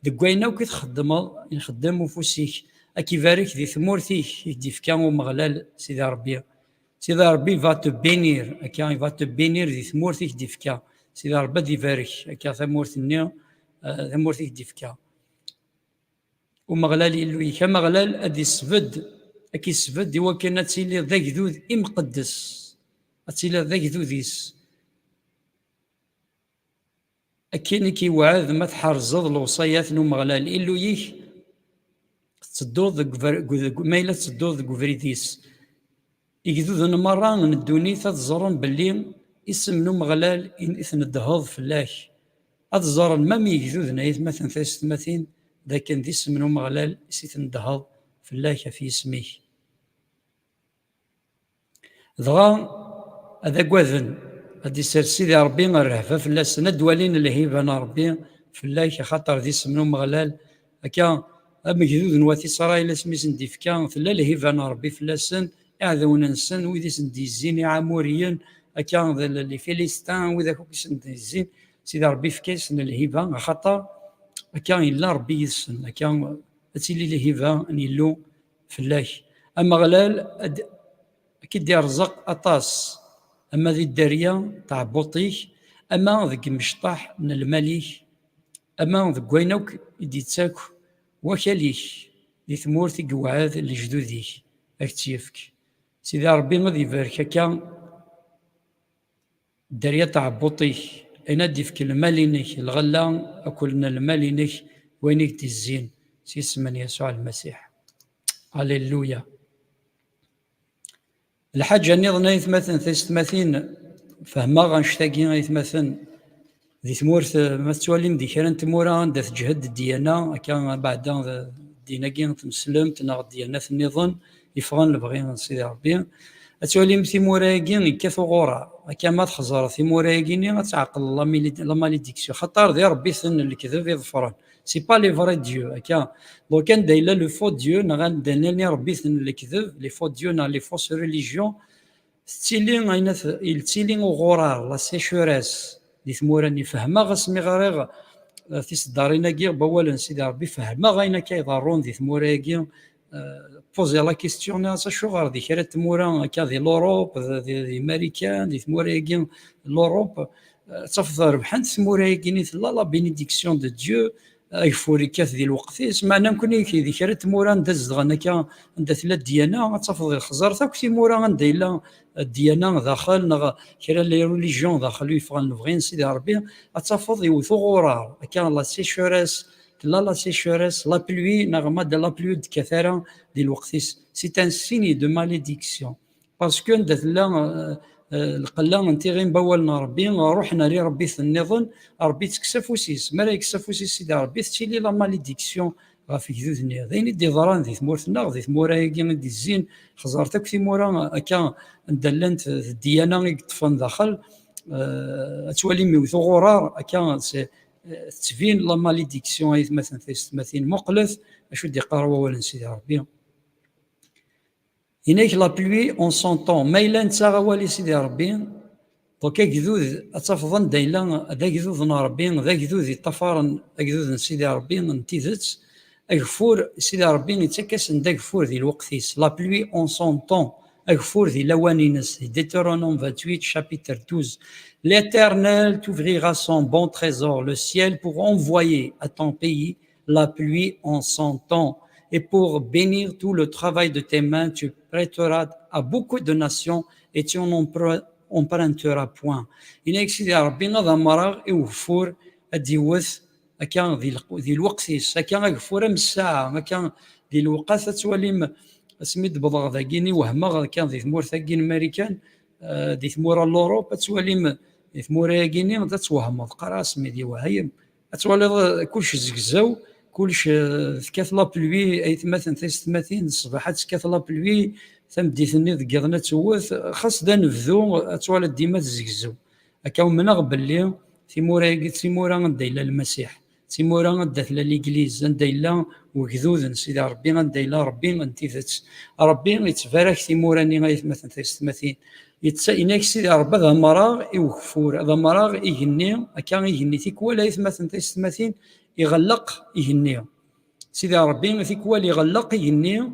Speaker 1: deg wayen akk i txeddmeḍ, ixeddem ufus-ik, ad k-ibarik di tmurt-ik i k-d-ifka Umeɣlal Sidi Rebbi. Sidi Rebbi va te bénir, akka il va te bénir di tmurt i k-d-ifka. Sidi Rebbi ad ibarik, akka tamurt-nni, tamurt i k-d-ifka. Umeɣlal Illu-ik, Ameɣlal ad isbedd, ad k-isbedd iwakken ad tiliḍ d agdud imqeddes, ad tiliḍ d agdud-is. Akken i k-iweɛɛed ma tḥerzeḍ lewṣayat n Umeɣlal Illu-ik, ma yella tettedduḍ deg ubrid-is. Igduden merra n ddunit ad ẓren belli isem n Umeɣlal i tneddheḍ fell-ak. Ad ẓren mam igduden ayetmaten tasetmatin dakken d isem n Umeɣlal i tneddheḍ fell-ak ɣef yisem-ik. Dɣa ad agaden, ad isers Sidi Rebbi rrehba fell-asen, ad walin lhiba n Rebbi fell-ak, axaṭer d isem n Umeɣlal. Akka amegdud n wat Isṛayil asmi sen-d-ifka, tella lhiba n Rebbi fell-asen, iɛdawen-nsen, wid i sen-d-izzin, iɛamuriyen, akka li Filistin, wid akk i sen-d-izzin, Sidi Rebbi ifka-asen lhiba, axaṭer akka yella Rebbi yid-sen, akka ad tili lhiba n Illu fell-ak. Ameɣlal ad k-id-iṛẓaq aṭas, ama di dderya tɛebbuṭ-ik, ama deg imecṭaḥ n lmal-ik, ama deg wayen akk i d-ittak wakal-ik di tmurt i iweɛɛed lejdud-ik ad k-tt-yefk. Sidi Rebbi ad ibarik akka dderya tɛebbuṭ-ik, ayen ad d-ifk lmal-inek, lɣella akkul n lmal-inek, wayen i k-d-izzin, s yisem n Yasuɛ Almasiḥ. Alleluya. Lḥaǧa-nniḍen ayetmaten tasetmatin, fehmeɣ annect-agi ayetmaten di tmurt, ma tettwalim di kra n tmura anda teǧhed ddiyana, akka beɛda ddin-agi tmeslemt neɣ ddiyanat-nniḍen yeffɣen lebɣi n Sidi Rebbi. Ad twalim timura-agi yekkat uɣuṛa, akka ma txeẓreḍ timura-agi-nni ad tɛeqqleḍ la malédiction, xaṭer di Rebbi-ten lekdeb iḍefren. C'est pas le vrai Dieu. Donc, quand il a le faux Dieu, il les faux dieux, les fausses religions, il tient au غرار, la sécheresse. دي ثموراني فهما غاسمي غريغ في صدارينا كي بوالا سيدي ربي فهما غاينا كيضرون دي ثموراكي بوزي لا كيستيون شو غار دي كرا تمورا كا دي لوروب دي امريكان دي ثموراكي لوروب تفضل ربحان ثموراكي نيت لا بينيديكسيون دو ديو يفوري كاث ديال الوقتيس معنا نكون كي ذي كرا تمورا ندز دغنا كا عند ثلاث ديانا تفضل الخزار تاك تمورا عندي لا الديانه داخل نغ كرا لي ريليجيون داخل يفغن نبغي سيدي ربي تفضل يوثو غرار كان لا سيشوريس لا سيشوريس لا بلوي نغما دو لا بلوي كثره ديال الوقتيس سي ان سيني دو ماليديكسيون باسكو ندث لا القلا نتيغي نبولنا ربي روحنا لي ربي في النظام ربي تكسف وسيس مالا يكسف وسيس سيدي ربي تشيلي لا ماليديكسيون غافي كذوذني ذين دي ضران ذي ثمورتنا ذي ثمورا يجي دي الزين خزرتك في مورا هكا ندلنت الديانه يطفن داخل تولي ميوث غرار هكا تفين لا ماليديكسيون اي مثلا ثماثين مقلث اشو دي قروه ولا سيدي ربي هناك لا بلوي اون سونطون مايلا نتا والي سيدي ربي دوكا كذوذ اتفضن دايلا ذا كذوذ ربي ذا كذوذ يطفرن كذوذ سيدي ربي نتيذت أغفور سيدي ربي يتكاس ند أغفور ذي الوقتيس لا بلوي اون سونطون أغفور ذي لوانينس Deutéronome 28 chapitre 12 l'Éternel t'ouvrira son bon trésor le ciel pour envoyer à ton pays la pluie en son temps et pour bénir tout le travail de tes mains tu prêteras à beaucoup de nations et tu n'en emprunteras point. إنك سيدي ربي نظام مراغ أغفور أديوث هكا ذي الوقتيس هكا غفورة من الساعة هكا ذي الوقت تولي سميت بضغ ذاكيني وهما كان ذي ثمور ثاكين أمريكان ذي ثمورة لوروب تولي ذي ثمورة ياكيني تتوهم قرا سمي ذي وهايم تولي كلش زقزاو كلش ثكاث لا بلوي أي ثماثن ثماثين الصباحات ثكاث لا بلوي ثمدي ثني ذكاذنا توث خاص دا نفذو تولي ديما تزقزاو هكا ومنغ باللي ثمورة غدا إلى المسيح تيمورا داخل ليغليز عند إلا وكذوذ سيدي ربي عند إلا ربي انتيثت ربي يتبارك تيموراني غايثمثل تيستمثين يتسائناك سيدي ربي هذا مراغ يوكفور هذا مراغ يهني كان يهني تيكوال يثمثل تيستمثين يغلق يهني سيدي ربي تيكوال يغلق يهني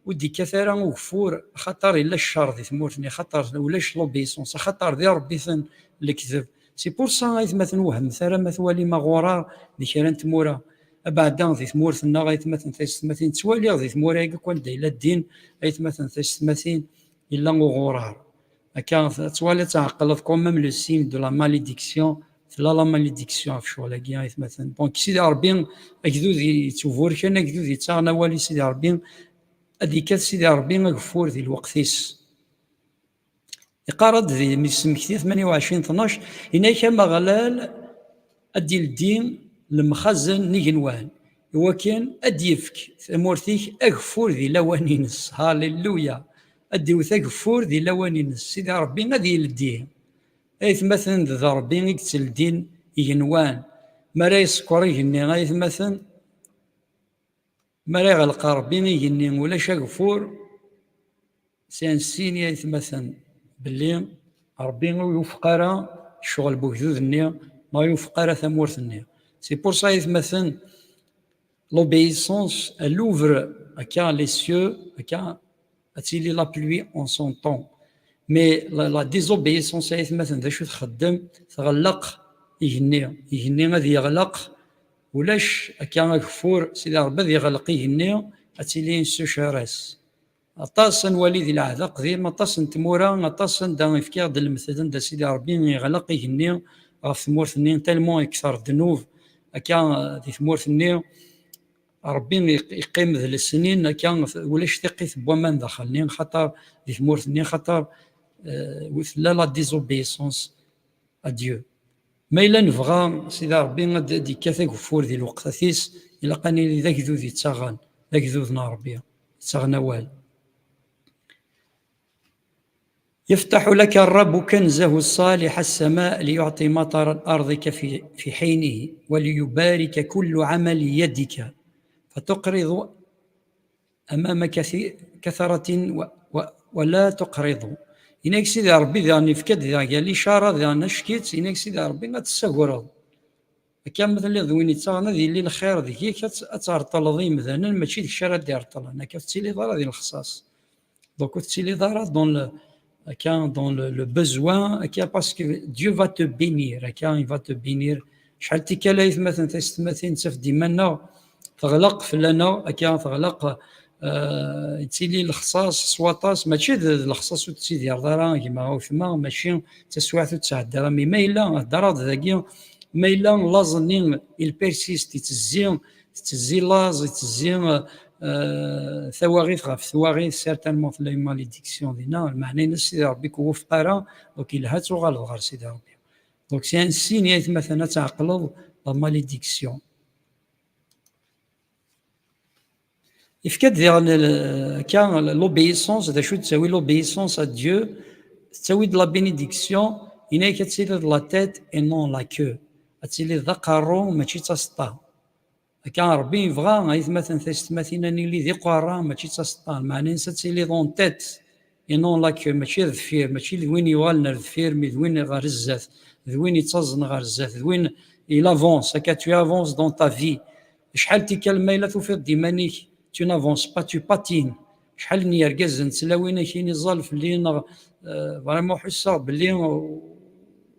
Speaker 1: ودي كثيرا وكفور خطر إلا الشر ذي ثمورتني خطر ولاش لوبيسونس خطر ذي ربي ثن الكذب سي بور سا غايثمثل وهم ثرى مثوالي ما غرار ذي كيران تمورا بعدا ذي ثمورتنا غايثمثل تيستمثين توالي ذي ثمورا يكون إلا الدين غايثمثل تيستمثين إلا غرار هكا توالي تعقل كومام لو سين دو لا ماليديكسيون لا ماليديكسيون في شغل كاع مثلا دونك سيدي ربي اكدو ذي تفور كان اكدو ذي تاعنا والي سيدي ربي هذيك سيدي ربي غفور ذي الوقتيس يقارد ذي مسمكتي 28 12 هناك مغلال ادي الدين المخزن نيجنوان هو كان اديفك ثمورتيك اغفور ذي لوانينس هاليلويا ادي وثغفور ذي لوانينس سيدي ربي غادي يلديه ايث مثلا ذا ربي يقتل الدين يجنوان ما راه يسكر يجني غايث مثلا ما راه غلق ربي يجني ولا شغفور سانسين يايث مثلا باللي ربي يوفقر الشغل بوجود النية ما يوفقر ثمورث النية سي بور سا يايث مثلا l'obéissance elle ouvre هكا les cieux هكا تيلي لا بلوي en son temps مي لا ديزوبيسونس يايث مثلا ذا شو تخدم تغلق يهني غادي يغلق ولاش هكا غفور سيدي ربي غادي يغلق يهني اتيلي سوشارس اطاس نولي ذي العهد قديم اطاس نتمورا اطاس دا يفكر د المثل دا سيدي ربي يغلق يهني غف ثمورث النية تالمون يكثر الذنوب هكا ذي ثمورث النية ربي يقيم ذي السنين هكا ولاش تقيث بومان داخل خاطر ذي ثمورث النية خاطر وثلا لا ديزوبيسونس اديو ما إلا نبغى سيدي ربي غادي كاثا كفور ذي الوقت ثيس إلا قاني ذاك ذو ذي تاغان ذاك ذو ذنا ربي تاغنا وال يفتح لك الرب كنزه الصالح السماء ليعطي مطر الأرض في حينه وليبارك كل عمل يدك فتقرض أمام كثرة ولا تقرض إنك سيدي ربي ذا نفكد ذا قال لي شارة ذا نشكيت إنك سيدي ربي غتساكرض كان مثلا ذوين يتاغنا ذي اللي الخير ذيك كتعرطل ذي مثلا ماشي ديك الشارع ديال عرطل انا كتسيلي دار ذي الخصاص دونك تسيلي دار دون dans le besoin parce que Dieu va te bénir il va te bénir شحال تيكالايث مثلا تستمثين تف ديمانا تغلق فلانا تغلق تيلي الخصاص سواطاس ماشي الخصاص تسيدي دارا كيما هو فما ماشي تسواعث تعدى رامي ما الا الدراد ذاكي ما الا لازنين البيرسيست تزي لاز تزي ثواغيث غاف ثواغيث سيرتانمون في لي ماليديكسيون دينا المعنى سيدي ربي كوفقرا دونك إلا هات وغالب غير سيدي ربي دونك سي ان سين مثلا تعقلض لا ماليديكسيون يفكد كان لوبيسونس هذا شو تساوي لوبيسونس ا ديو تساوي د لا بينيديكسيون هنا كتسيلي د لا تيت اي نون لا كو تسيلي ذا قارو ماشي تسطا كان ربي يبغى غايث مثلا تستمثينا اللي ذي قارا ماشي تسطا المعنى تسيلي دون تيت اي نون لا كو ماشي ذفير ماشي ذوين يوالنا ذفير مي ذوين غير الزاف ذوين يتزن غير الزاف ذوين il avance هكا tu avances dans ta vie شحال تيكلمه الا توفيق ديمانيك tu n'avances pas tu patines شحال نيركز نتلاوينا كاين الظالف اللي فريمون حسا باللي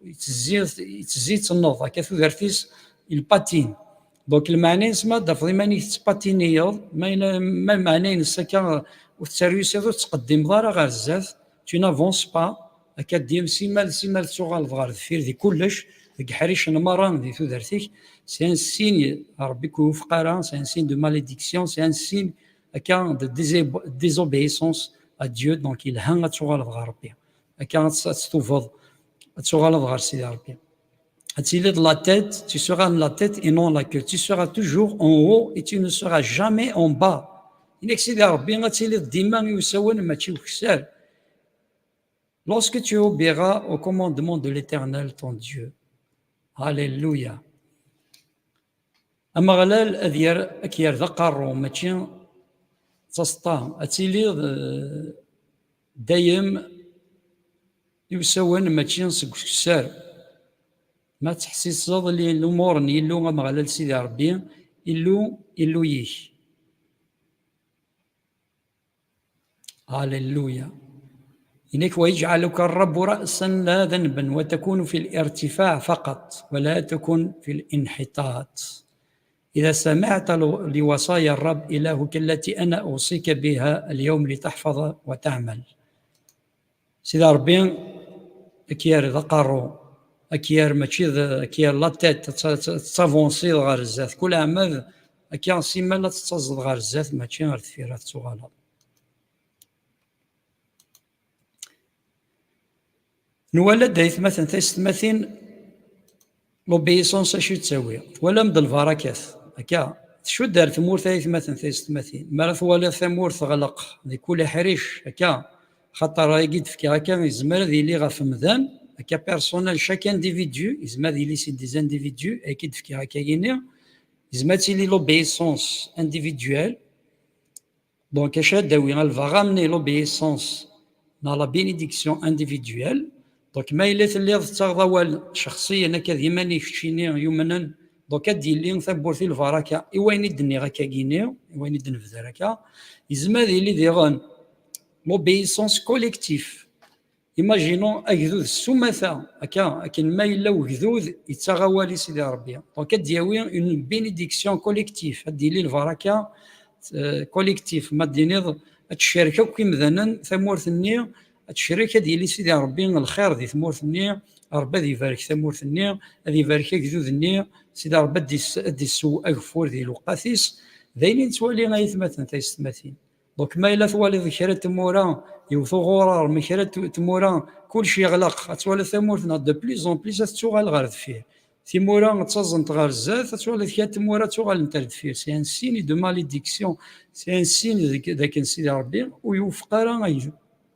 Speaker 1: يتزيد تنوض هكا ثوثرتيس الباتين دونك المعنى اسمها دافضي مانيك تباتينيض ما المعنى نسكا والسيرفيس هذا تقدم ضاره غير الزاف tu n'avances pas هكا دير سيمال تغال غير دفير ذي كلش ذيك حريش نمران ذي ثوثرتيك سي ان سين ربي كوفقرا سي ان سين دو ماليديكسيون سي ان سين هكا دو ديزوبيسونس ا ديو دونك الها تغال غير ربي هكا تستوفض تغال غير سيدي ربي هتسيلي de la tête tu seras de la tête et non la queue tu seras toujours en haut et tu ne seras jamais en bas إنك سيدي ربي غتسيلي ديما يساون ماشي وكسار lorsque tu obéiras au commandement de l'Éternel ton Dieu alléluia اما غلال اذير اكير ذا قارو ماشي تسطا اتيلي دايم يسوون ماشي سكسار ما تحسيص لي الامور يلو ما غلال سيدي ربي يلو ييك. هاليلويا. إنك ويجعلك الرب رأسا لا ذنبا وتكون في الارتفاع فقط ولا تكن في الانحطاط. إذا سمعت لوصايا الرب إلهك التي أنا أوصيك بها اليوم لتحفظ وتعمل. سيدي ربي أكيار ذا قارو أكيار ماشي أكيار لا تيت تافونسي غير الزات كل عام أكيار سيما لا تتصزد غير الزات ماشي غير تفيرات صغالة. نولد دايث مثلا تيستماثين لوبيسونس اشو تساوي ولا مد الفراكات هكا شو دار ثمور ثالث مثلا تيستماثين مرات ولا ثمور تغلق ذي كل حريش هكا خاطر يقيد فيك هكا يزمر ذي لي غاف مذان هكا بيرسونال شاك انديفيديو يزمر ذي لي سي دي انديفيديو يقيد فيك هكا ينير يزمر لي لوبيسونس انديفيديوال دونك اش داوي الفا غامني لوبيسونس dans la bénédiction individuelle. دونك ما إلا تلي تغضوال شخصيا هكا ديما يكشيني يومنا دونك دير لي ثبورتي الفراكه ايوين يدني هكا كينيو ايوين يدن في هكا يزما اللي ديغان لوبيسونس كوليكتيف. ايماجينون اكذوذ السمثه هكا لكن ما الا وكذوذ يتغوالي سيدي ربي دونك دياوي اون بينيديكسيون كوليكتيف دير لي الفراكه كوليكتيف ما دينيض الشركه كي مثلا ثمورثني الشركه ديالي سيدي ربي الخير دي ثمورثني ربي دي يبارك ثمورثني غادي يبارك كذوذني سيدي ربي دي سو اغفور ديال القاسيس ذاين توالي غايثمثن تيستماثين دونك ما الا توالي ذكرى تمورا يوثو غرار مكرا تمورا كلشي يغلق توالي ثمورثنا دو بليزون بليس توغال غير فيه تيمورا تزنت غير الزات توالي ذكرى تمورا توغال نترد فيه سي ان سين دو ماليديكسيون سي ان سين ذاك سيدي ربي ويوفق راه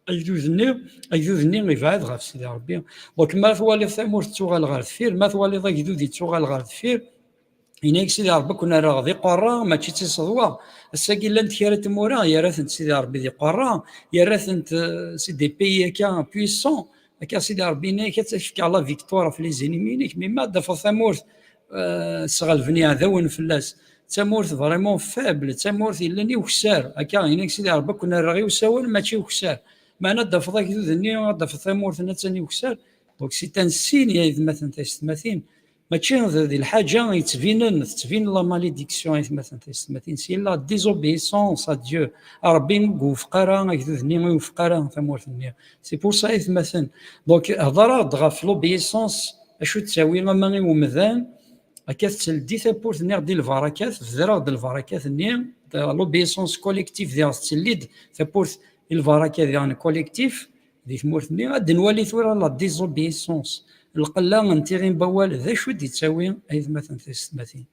Speaker 1: أجدوذني يبعد غير سيدي ربي دونك ما توالي ثمور توغال غير دفير ما توالي ذا جدودي توغال غير دفير إناك سيدي ربي كنا راه ذي قرا ماشي تصدوا الساكي لا نتكرا تمورا يا راثنت سيدي ربي ذي قرا يا راثنت سيدي بيي هكا بويسون هكا سيدي ربي ناك تفك على فيكتورا في لي زينيمينيك مي ما دفع ثمور صغال فني عذاون فلاس تمورث فريمون فابل تمورث إلا وكسار هكا إناك سيدي ربي كنا راه غير وساول ماشي وكسار معنا دافضا كذوذني دافض ثمورثنا ثاني وكسار دونك سي تان سين يا مثلا تيستماثين ماشي هذه الحاجه تبين لا ماليديكسيون مثلا تيستماثين سي لا ديزوبيسونس ا ديو ربي وفقرا كذوذني وفقرا ثمورثني سي بور سا مثلا دونك هضره دغا في لوبيسونس اشو تساوي ما غير ومذان هكا تلدي ثبورث نير ديال الفراكات في ذرا ديال الفراكات نير لوبيسونس كوليكتيف ديال تليد ثبورث الفراكه ديال كوليكتيف دي ثمورثني غادي نولي ثورا لا ديزوبيسونس القله نتيغي بوال ذا شو دي تساوي اي مثلا تيستماثين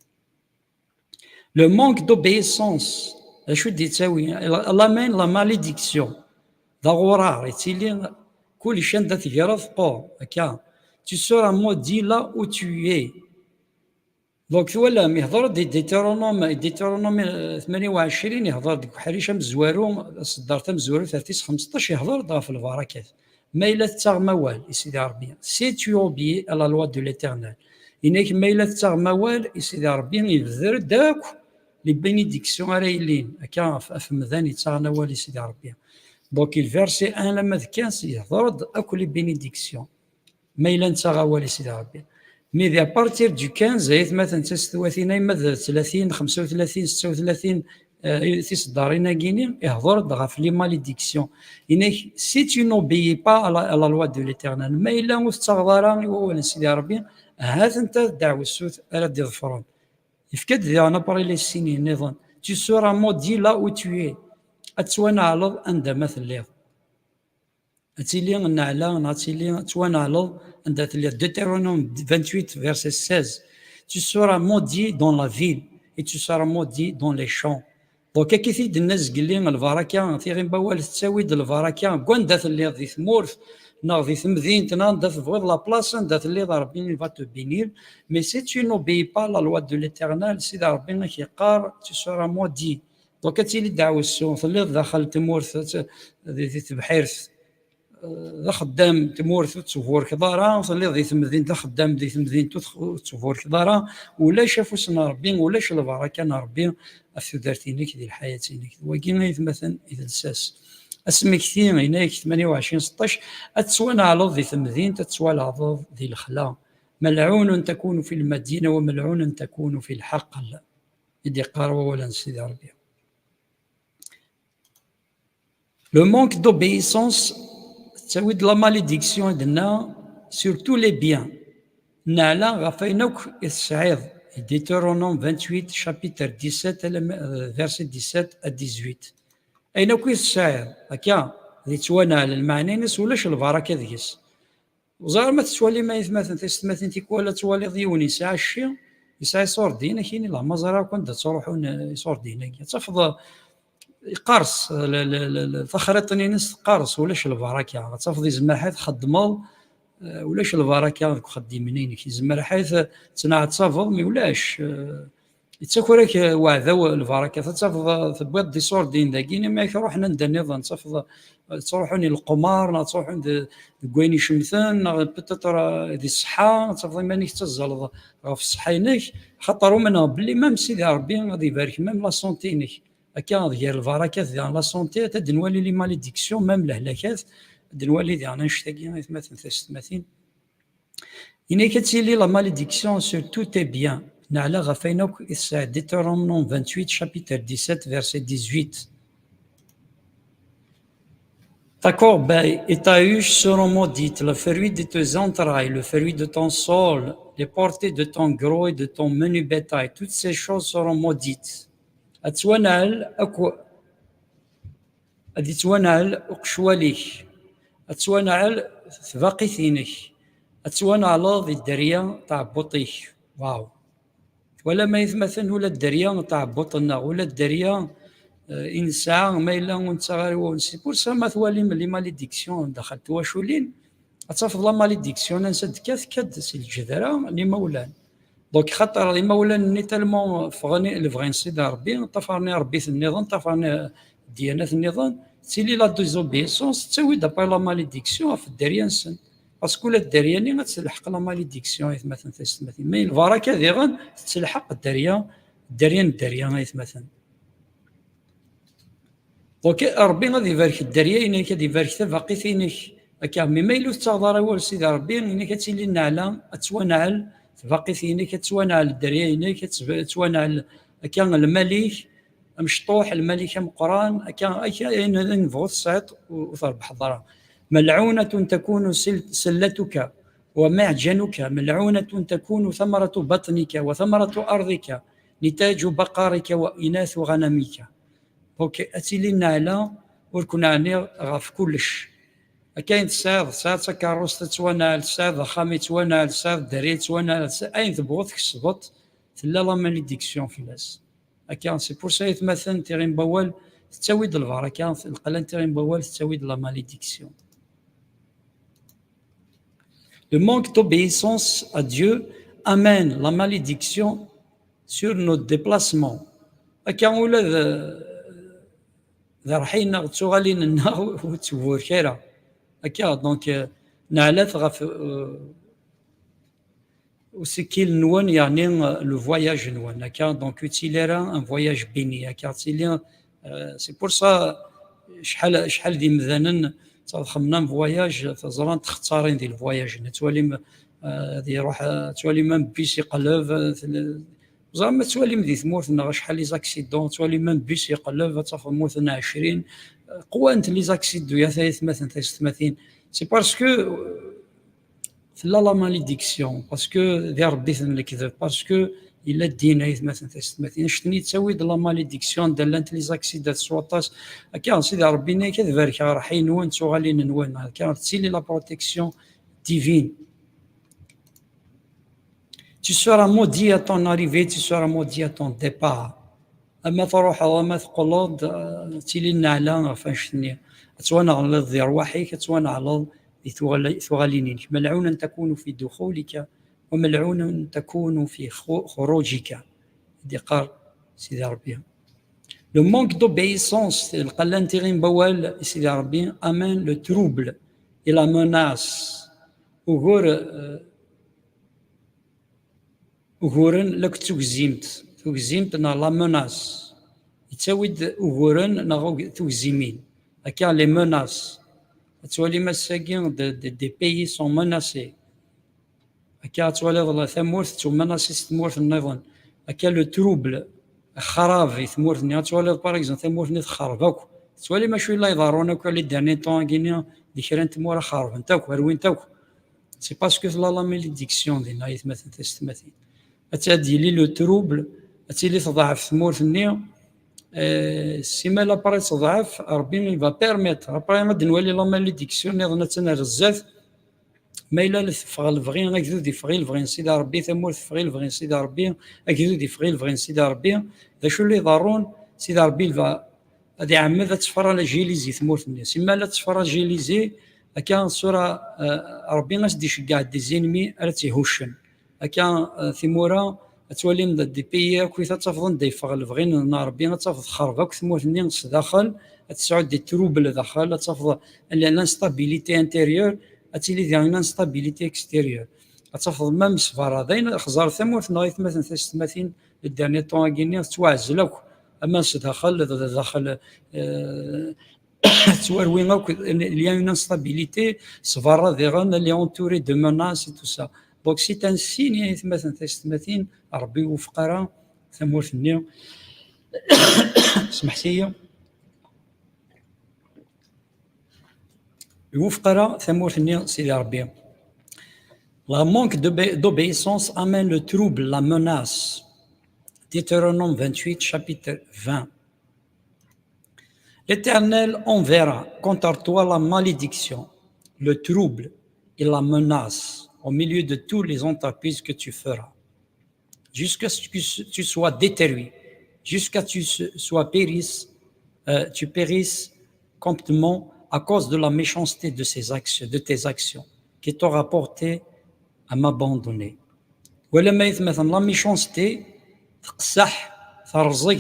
Speaker 1: لو مونك دوبيسونس شو دي تساوي لا مين لا ماليديكسيون دا غرار يتيلي كل شيء دا تجرى فوق هكا tu seras maudit là où tu es دونك ولا ميهضر ديتيرونوم 28 يهضر ديك حريشه مزوارو صدرتها مزوارو 15 يهضر ضاف في البركات ما الا تاغ موال سيدي ربي سي تو اوبي لا لوا دو ليترنال انك ما الا تاغ موال سيدي ربي يبذر داك لي بينيديكسيون رايلين هكا في مذاني تاغ نوال سيدي ربي دونك الفيرسي 1 لما 15 يهضر اكل لي بينيديكسيون ما الا تاغ وال سيدي ربي مي دي ابارتير دو 15 مثلا 36 30 35 36 تصدرينا كيني يهضر دغا في لي ماليديكسيون انك سي تو نوبيي با على لا لوا دو ليترنال ما الا مستغفرا ولا سيدي ربي هات انت دعوه السوت راه دي ظفرون يفكد دي انا بري لي سيني نظن تو سورا مودي لا او تو اي اتوانا على عند مثل اتيلي نعلا ناتيلي توانا على عند Deutéronome 28 verset 16 tu seras maudit dans la ville et tu seras maudit dans les champs دونك كيفيد الناس قال لي البركه تيغي بوال تساوي د البركه كوندات اللي ذي ثمورث ناغ ثمذين تنان دا تبغض لا بلاصه دا اللي ربي va te bénir, mais si tu n'obéis pas la loi de l'éternel سيدي ربي كيقار tu seras maudit. دونك تيلي دعوة السوم اللي دخل تمورث ذي تبحيرث ذا خدام تمورث تسفور كدارا اللي ذي ثمذين ذا خدام ذي ثمذين تسفور كدارا ولا شافوا سنا ربي ولاش البركه ربي اثدرتينك ديال حياتينك وكاين مثلا اذا الساس اسمي كثير هناك 28 16 اتسوانا على ذي ثمذين تتسوى على ذي الخلا ملعون تكون في المدينه وملعون تكون في الحقل يدي قاروا ولا نسيد ربي. Le manque d'obéissance, ça veut dire la malédiction sur tous les biens. Nala Raphaïnouk Israël, Deutéronome 28, chapitre 17, verset 17 à 18. Aïnouk Israël, Akia, Litwana, le Maninus, ou le Shalvaraka Dies. وزار ما تسوالي ما يثمثل تستمثل تيكولا تسوالي ضيوني ساعة الشيء يسعى صور دينا كيني لا مزرعة كنت تصرحون صور دينا تفضل قرص فخرتني نس قرص ولاش البركه تصفدي زمرحيت خدموا ولاش البركه خديمينين كي زمرحيت تصنع تصفض مي ولاش يتسكرك وعذا البركه تصفض تبغي دي صور دين داكين ما روحنا ندني تصفض تروحوني القمار تروحون كويني شمثان بتطر دي الصحه تصفض مانيك تزلط في الصحينك خاطروا منها باللي مام سيدي ربي غادي يبارك مام لا سونتينك هكا ديال البركات ديال لا سونتي تدنوالي لي ماليديكسيون ميم الهلاكات دنوالي ديال نشتاقي مثلا تستمثين إني كتسيلي لا ماليديكسيون سور تو تي بيان نعلى غفينوك إسا ديترونوم 28 chapitre 17 verset 18. Ta corbe et ta huche seront maudites, le fruit de tes entrailles, le fruit de ton sol, les portées de ton gros et de ton menu bétail, toutes ces choses seront maudites. أتوانال أكو أدي توانال أقشواليك أتوانال ثباقيثينك أتوانال ذي الدريا تاع بوطيك واو ولا ما يثمثل ولا الدريا تاع بوطنا ولا الدريا إنسان ما إلا ونتغير ونسي بورسا ما ثوالي من لي ماليديكسيون دخلت واشولين أتفضل لا ماليديكسيون نسد كاد سي الجذرة لي مولان دونك خاطر لي مولاني تالمون فغني الفغين سيدي ربي طفرني ربي في النظام طفرني ديانات النظام سيلي لا ديزوبيسونس تسوي دابا لا ماليديكسيون في الدريا نسن باسكو لا الدرياني غتلحق لا ماليديكسيون يتمثل تستمثل مي البركه ديغا تلحق الدريا يتمثل دونك ربي غادي يبارك الدريا إنك غادي يبارك حتى باقي فينك هكا مي ما يلو تغدر هو سيدي ربي إنك تسيلي نعلى توانعل باقي فينك تسوانعل الدريا إنك تسوانعل هكا الملك مشطوح الملك مقران هكا نبغوا الصيت وتربح ضرا ملعونة تكون سلتك ومعجنك ملعونة تكون ثمرة بطنك وثمرة أرضك نتاج بقرك وإناث غنمك دونك أتيلي نعلى وركنا عني غاف كلش كاين تساعد كاروس تتوانال تساعد خامي توانال تساعد دري توانال أين تبغوت كسبط تلا لا ماليديكسيون في لاس هكا سي بور سا يتمثل تيرين بوال تساويد البركة القلن تيرين بوال تساويد لا ماليديكسيون. Le manque d'obéissance à Dieu amène la malédiction sur nos déplacements. هكا ولا ذا رحينا تغالين النار وتسور خيرا هكا دونك نعلات غف وسكيل نوان يعني لو فواياج نوان هكا دونك اوتيليرا ان فواياج بيني هكا تيلي سي بور سا شحال دي مذانن خمنا فواياج تزران تختارين ديال الفواياج توالي دي روح توالي مام بيس يقلب زعما توالي مدي ثمورتنا شحال لي زاكسيدون توالي مام بيس يقلب تصف موتنا 20 قوانت لي زاكسيدو يا 33 سي باسكو لا ماليديكسيون باسكو ديال ربي الكذب باسكو الا دينا مثلا شتني تسوي د لا ماليديكسيون دالانت لي زاكسيدات سواطاس هكا سيدي ربي كذبارك راح ينون تغالين نوان هكا تسيلي لا بروتيكسيون ديفين. Tu seras maudit à ton arrivée, tu seras maudit à ton départ. أما تروح وما تقولود تيلي نعلى فاشني توانا على ذي رواحي كتوانا على ثغالين ملعون تكون في دخولك وملعون تكون في خروجك. دي قال سيدي ربي le manque d'obéissance القلانتيغين بوال سيدي ربي amène le trouble et la menace وغورن لك تجزيمت نا لا مناس يتساويد وغورن نا تجزيمين هكا لي مناس تولي مساكين دي بيي سون مناسي هكا تولي ثمورث تمناسي ثمورث النظام هكا لو تروبل خرافي ثمورثني تولي باغ اكزومبل ثمورثني تخربك تولي ماشي لا يضرونك لي داني طون كينيا دي كران تمورا خرب نتاك روين تاك سي باسكو لا ميليديكسيون ديال نايت مثلا تستمثل أتادي لي لو تروبل أتيلي تضاعف ثمورثني سيما لا بري تضاعف ربي فا بيرميتر ابري غاد نولي لا ماليديكسيون نظن تنرزاف ما الا فغال فغي غاكدو دي فغيل فغي سيدي ربي ثمورث فغيل فغي سيدي ربي غاكدو دي فغيل فغي سيدي ربي ذا شو اللي ضرون سيدي ربي فا هادي عمد تفرا لا جيليزي ثمورثني سيما لا تفرا جيليزي هكا صورة ربي غاسدي يشكع دي زينمي راه تيهوشن هكا ثمورا تولي من دي بيي كوي تفضل دي فغل فغين ربي تفضل خربك ثمورثني داخل تسعود دي تروبل داخل تفضل الانستابيليتي انتيريور اتيلي ديال الانستابيليتي اكستيريور تفضل مام صفار هذين خزار ثمورث نغيث مثلا تستمثين الداني طون كيني توعزلك اما داخل تواروين il y a une instabilité صفار ديغان اللي اونتوري دو مناس تو سا دونك سي ان سين مثلا تستمثين ربي يوفق راه ثمورثني سمحتي يوفق راه ثمورثني سيدي ربي La manque d'obéissance amène le trouble, la menace. Deutéronome 28, chapitre 20. L'Éternel enverra contre toi la malédiction, le trouble et la menace au milieu de tous les entreprises que tu feras, jusqu'à ce que tu sois détruit, jusqu'à ce que tu périsses complètement à cause de la méchanceté de tes actions, qui t'aura porté à m'abandonner. ولما يتمثل لا ميشونستي تقسح ترزق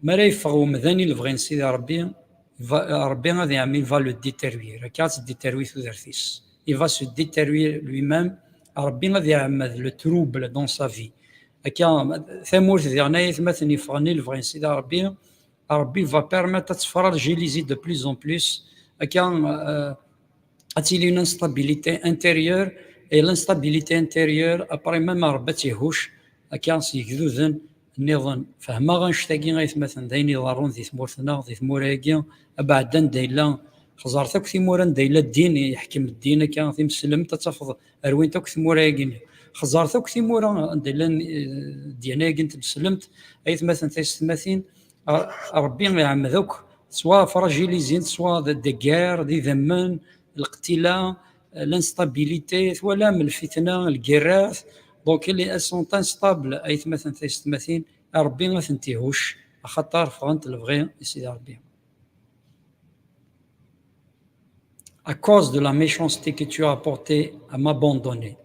Speaker 1: ما لا يفغو مذاني الفغين سيدي ربي غادي يعمل فا لو ديتيروي راه كاع ديتيروي ثوثرثيس il va se détruire lui-même ربي غادي يعمل لو تروبل دون سا في هكا ثمورث ديالنا يتمثل يفغني الفغين سيدي ربي va permettre تفرج ليزي دو بلوس اون بلوس هكا اتيلي une instabilité intérieure. Et l'instabilité intérieure, après même ربتي هوش هكا سيكذوذن النظام فهما غنشتاقي غيتمثل داين يضرون ذي ثمورثنا ذي ثموراكي بعدا دايلا خزرتك ثمورا دايلا الدين يحكم الدين هكا ثي مسلم تتفض اروينتك ثموراكي خزرتك ثمورا دايلا ديناكي انت مسلمت ايتمثل تيستماثين ربي يعمذوك سوا فراجيليزين سوا دي غير دي ذمان الاقتلاع l'instabilité ولا من الفتنه الكراث دونك اللي اسون انستابل اي مثلا تيستمثين ربي ما تنتيهوش خاطر فغنت الفغي سيدي ربي à cause de la méchanceté que tu as apporté à m'abandonner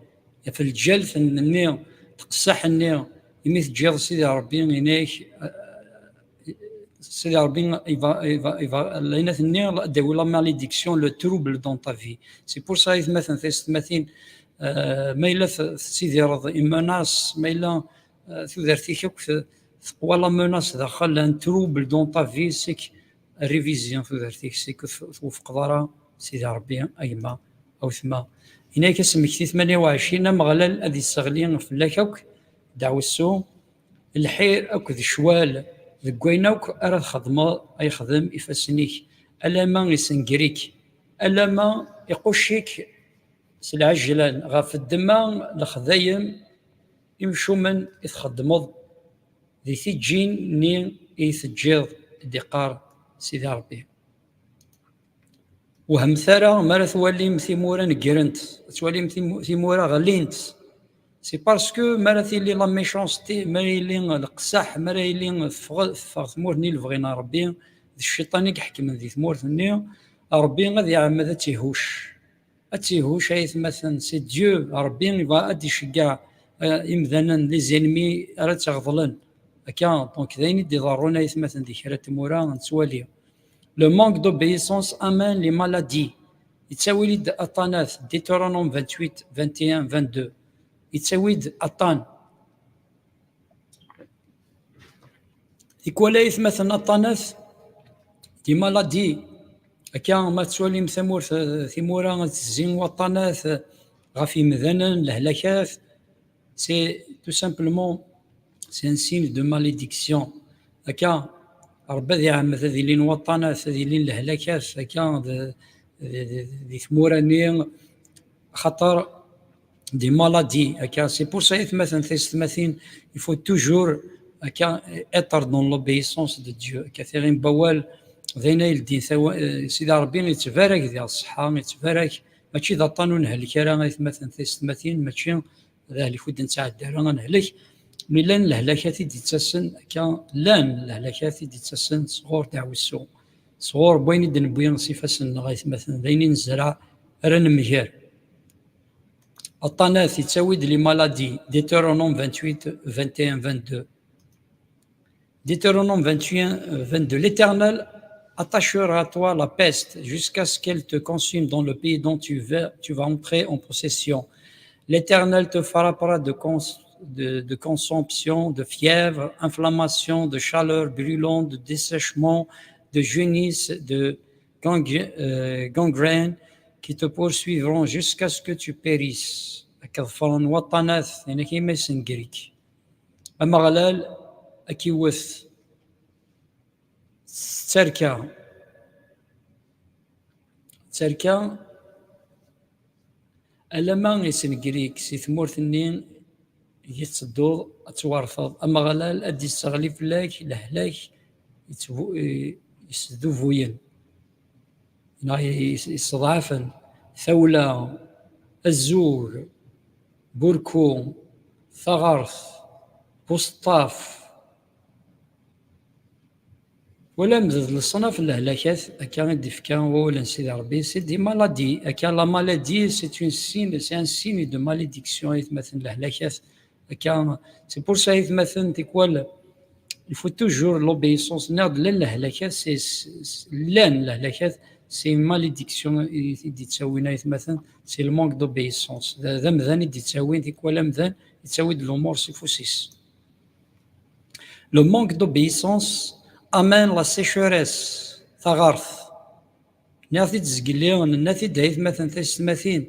Speaker 1: في الجلف اني تقصح اني يميت جير سيدي ربي هناك سيدي ربي يفا لينا ثني داو لا ماليديكسيون لو تروبل دون تا في سي بور سا مثلا تستمثين ما الا سيدي رضي مناس ما الا ثوثرتيك تقوى لا مناس داخل ان تروبل دون تا في سيك ريفيزيون ثوثرتيك سيك توفق ضرا سيدي ربي ايما او ثما هناك سمكتي 28 مغلل هذه السغلين في اللاكوك دعو السوم الحير اكد شوال ذكويناوك أرى خدمة أي خدم إفاسنيك ألا ما يسنقريك ألا ما يقوشيك سلعجلان غاف الدماء لخذايم يمشو من يتخدمض ذي تجين نين يتجيض ديقار سيدي ربي وهم ثرى مرة ثواليم ثيمورا نقرنت ثواليم ثيمورا غلينت سي باسكو مرات اللي لا ميشونستي مريلي القساح مريلي ثمورني الفغينا ربي الشيطان يحكم ذي ثمورثني ربي غادي يعمد تيهوش أتيهوش أيث مثلا سي ديو ربي يبغى أدي يشجع إمذانا لي زينمي راه تغضلن هكا دونك داين دي ضرونا أيث مثلا دي كرا تمورا نتوالي لو مانك دوبيسونس أمان لي مالادي يتساوي لي أطانات ديتورونوم 28 21 22 يتساوي أطان يكوالا أيث مثلا أطانات دي مالادي هكا ما تسوالي مثمور ثمورا تزين وطنات غافي مذانا الهلاكات سي تو سامبلومون سي ان سين دو ماليديكسيون هكا ربي ذي عام ذي لين وطنات ذي لين الهلاكات هكا ذي ثموراني خطر دي مالادي هكا سي بور سا مثلا ثماثين يفو توجور هكا اتر دون لوبيسونس دو ديو كثيرين بوال ذينا يلدين سيدي ربي يتبارك ديال الصحة يتبارك ماشي ذا طانون نهلك راه مثلا ثماثين ماشي ذا اللي فود نتعدى راه نهلك مي لان الهلاكات دي تسسن كان لان الهلاكات دي تسسن صغور تاع السوق صغور بوين يدن بوين صفاسن غايث مثلا ذيني نزرع راه نمجار الطانات يتساوي لي مالادي ديتورونوم 28 21 22 Deutéronome 21, 22. L'Éternel attachera à toi la peste jusqu'à ce qu'elle te consume dans le pays dont tu vas entrer en possession. L'Éternel te frappera de consomption, de fièvre, inflammation, de chaleur brûlante, de dessèchement, de jaunisse, de gangrène qui te poursuivront jusqu'à ce que tu périsses. أكظفرن وطنات يعني كيما يسنقريك أما غلال أكيوث تركا ألا ما يسنقريك سي ثمورث النين يتصدو أتوارثض أما غلال أدي يستغلي فلاك لهلاك يسدو فوين يستضعفن ثولة الزور بوركو ثغرث بوسطاف ولا مزد الصنف الهلاكات هكا غادي فكا ولا سيدي ربي سي دي مالادي هكا لا مالادي سي اون سين سي ان سين دو ماليديكسيون يتمثل الهلاكات هكا سي بور سا يتمثل تيكوال il faut toujours l'obéissance ناض للهلاكات سي لان الهلاكات سي ماليديكسيون يدي تساوينا يتمثل سي المونك دوبيسونس ذا مذان يدي تساوي تيكوال مذان يتساوي د الامور سيفوسيس لو مونك دوبيسونس amène la sécheresse ثغرث ناثي تزقليون ناثي دايث مثلا ثماثين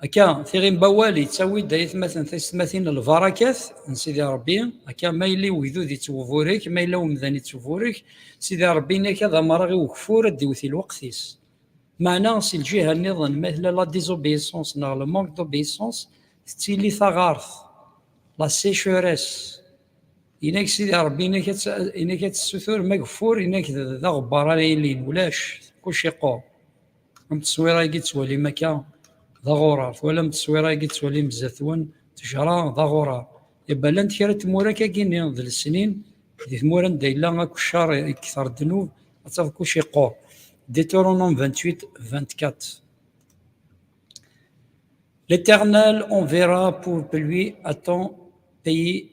Speaker 1: هكا ثيغين بوالي تساوي دايث مثلا ثماثين الفركات سيدي ربي هكا ما يلي ويذو ذي توفوريك ما يلا ومذاني توفوريك سيدي ربي كذا مرغي وكفور ديوثي الوقتيس معناه سي الجهه النظام مثل لا ديزوبيسونس نا لو مونك دوبيسونس ستيلي ثغرث لا سيشوريس إنك سيدي ربي إنك تسثور مغفور إنك ذا غبار ليلين ولاش كلشي قور التصويره يجي تولي مكان ذا غرار ولا التصويره يجي تولي مزثون تجرى ذا غرار يبقى لان تكرا تمورا كاكيني ذي السنين دي تمورا دايلا كشار كثر الذنوب تصاف كلشي قور Deutéronome 28 24 L'Éternel enverra pour pluie à ton pays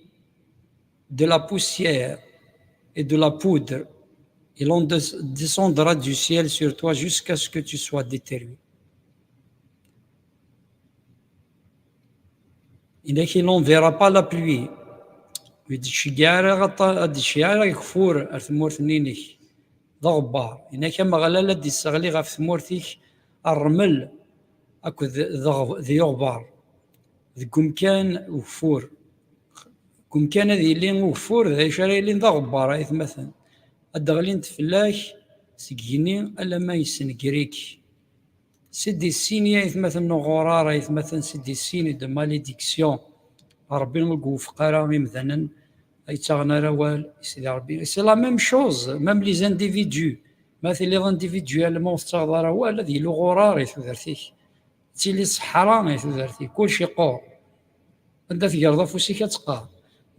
Speaker 1: de la poussière et de la poudre. Il en descendra du ciel sur toi jusqu'à ce que tu sois détruit. Il n'enverra pas la pluie. الشجارة يكفور الثمورث نينك ضغبار إنك مغلالة دي السغلي غاف ثمورثيك الرمل أكو ذي غبار ذي كان وفور كم كان ذي لين وفور ذي شري لين ذا غبار أيث مثلا الدغلين تفلاك سكيني ألا ما يسنقريك سيدي السيني أيث مثلا غرار أيث مثلا سيدي السيني دو ماليديكسيون ربي نلقو فقراء مثلا أي تغنى روال سيدي ربي سي لا ميم شوز ميم لي زانديفيدو مثلا لي زانديفيدوالمون تغضى روال هذي لو غرار أيث ذرتيك تيلي صحراء أيث ذرتيك كلشي قور أنت تقرض فوسيك تقار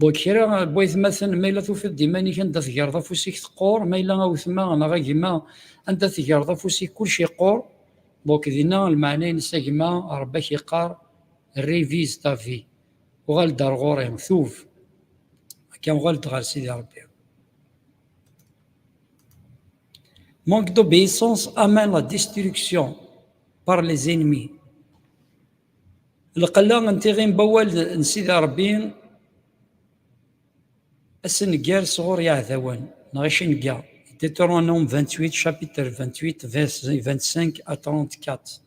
Speaker 1: دونك كرا بغيت مثلا ما الا توفد ديما انت تقرض فوسيك تقور ما الا او ثما انا غا كيما انت تقرض فوسيك كلشي قور دونك دينا المعنى نساكما ربي كيقار ريفيز تافي وغال دار غوري ثوف كان غال غير سيدي ربي. Manque d'obéissance amène la destruction par les ennemis. القلا نتيغي بوال نسيدي ربي السنقال صغور يا عذوان نغيشي نقا Deutéronome 28 chapitre 28 verset 25 à 34.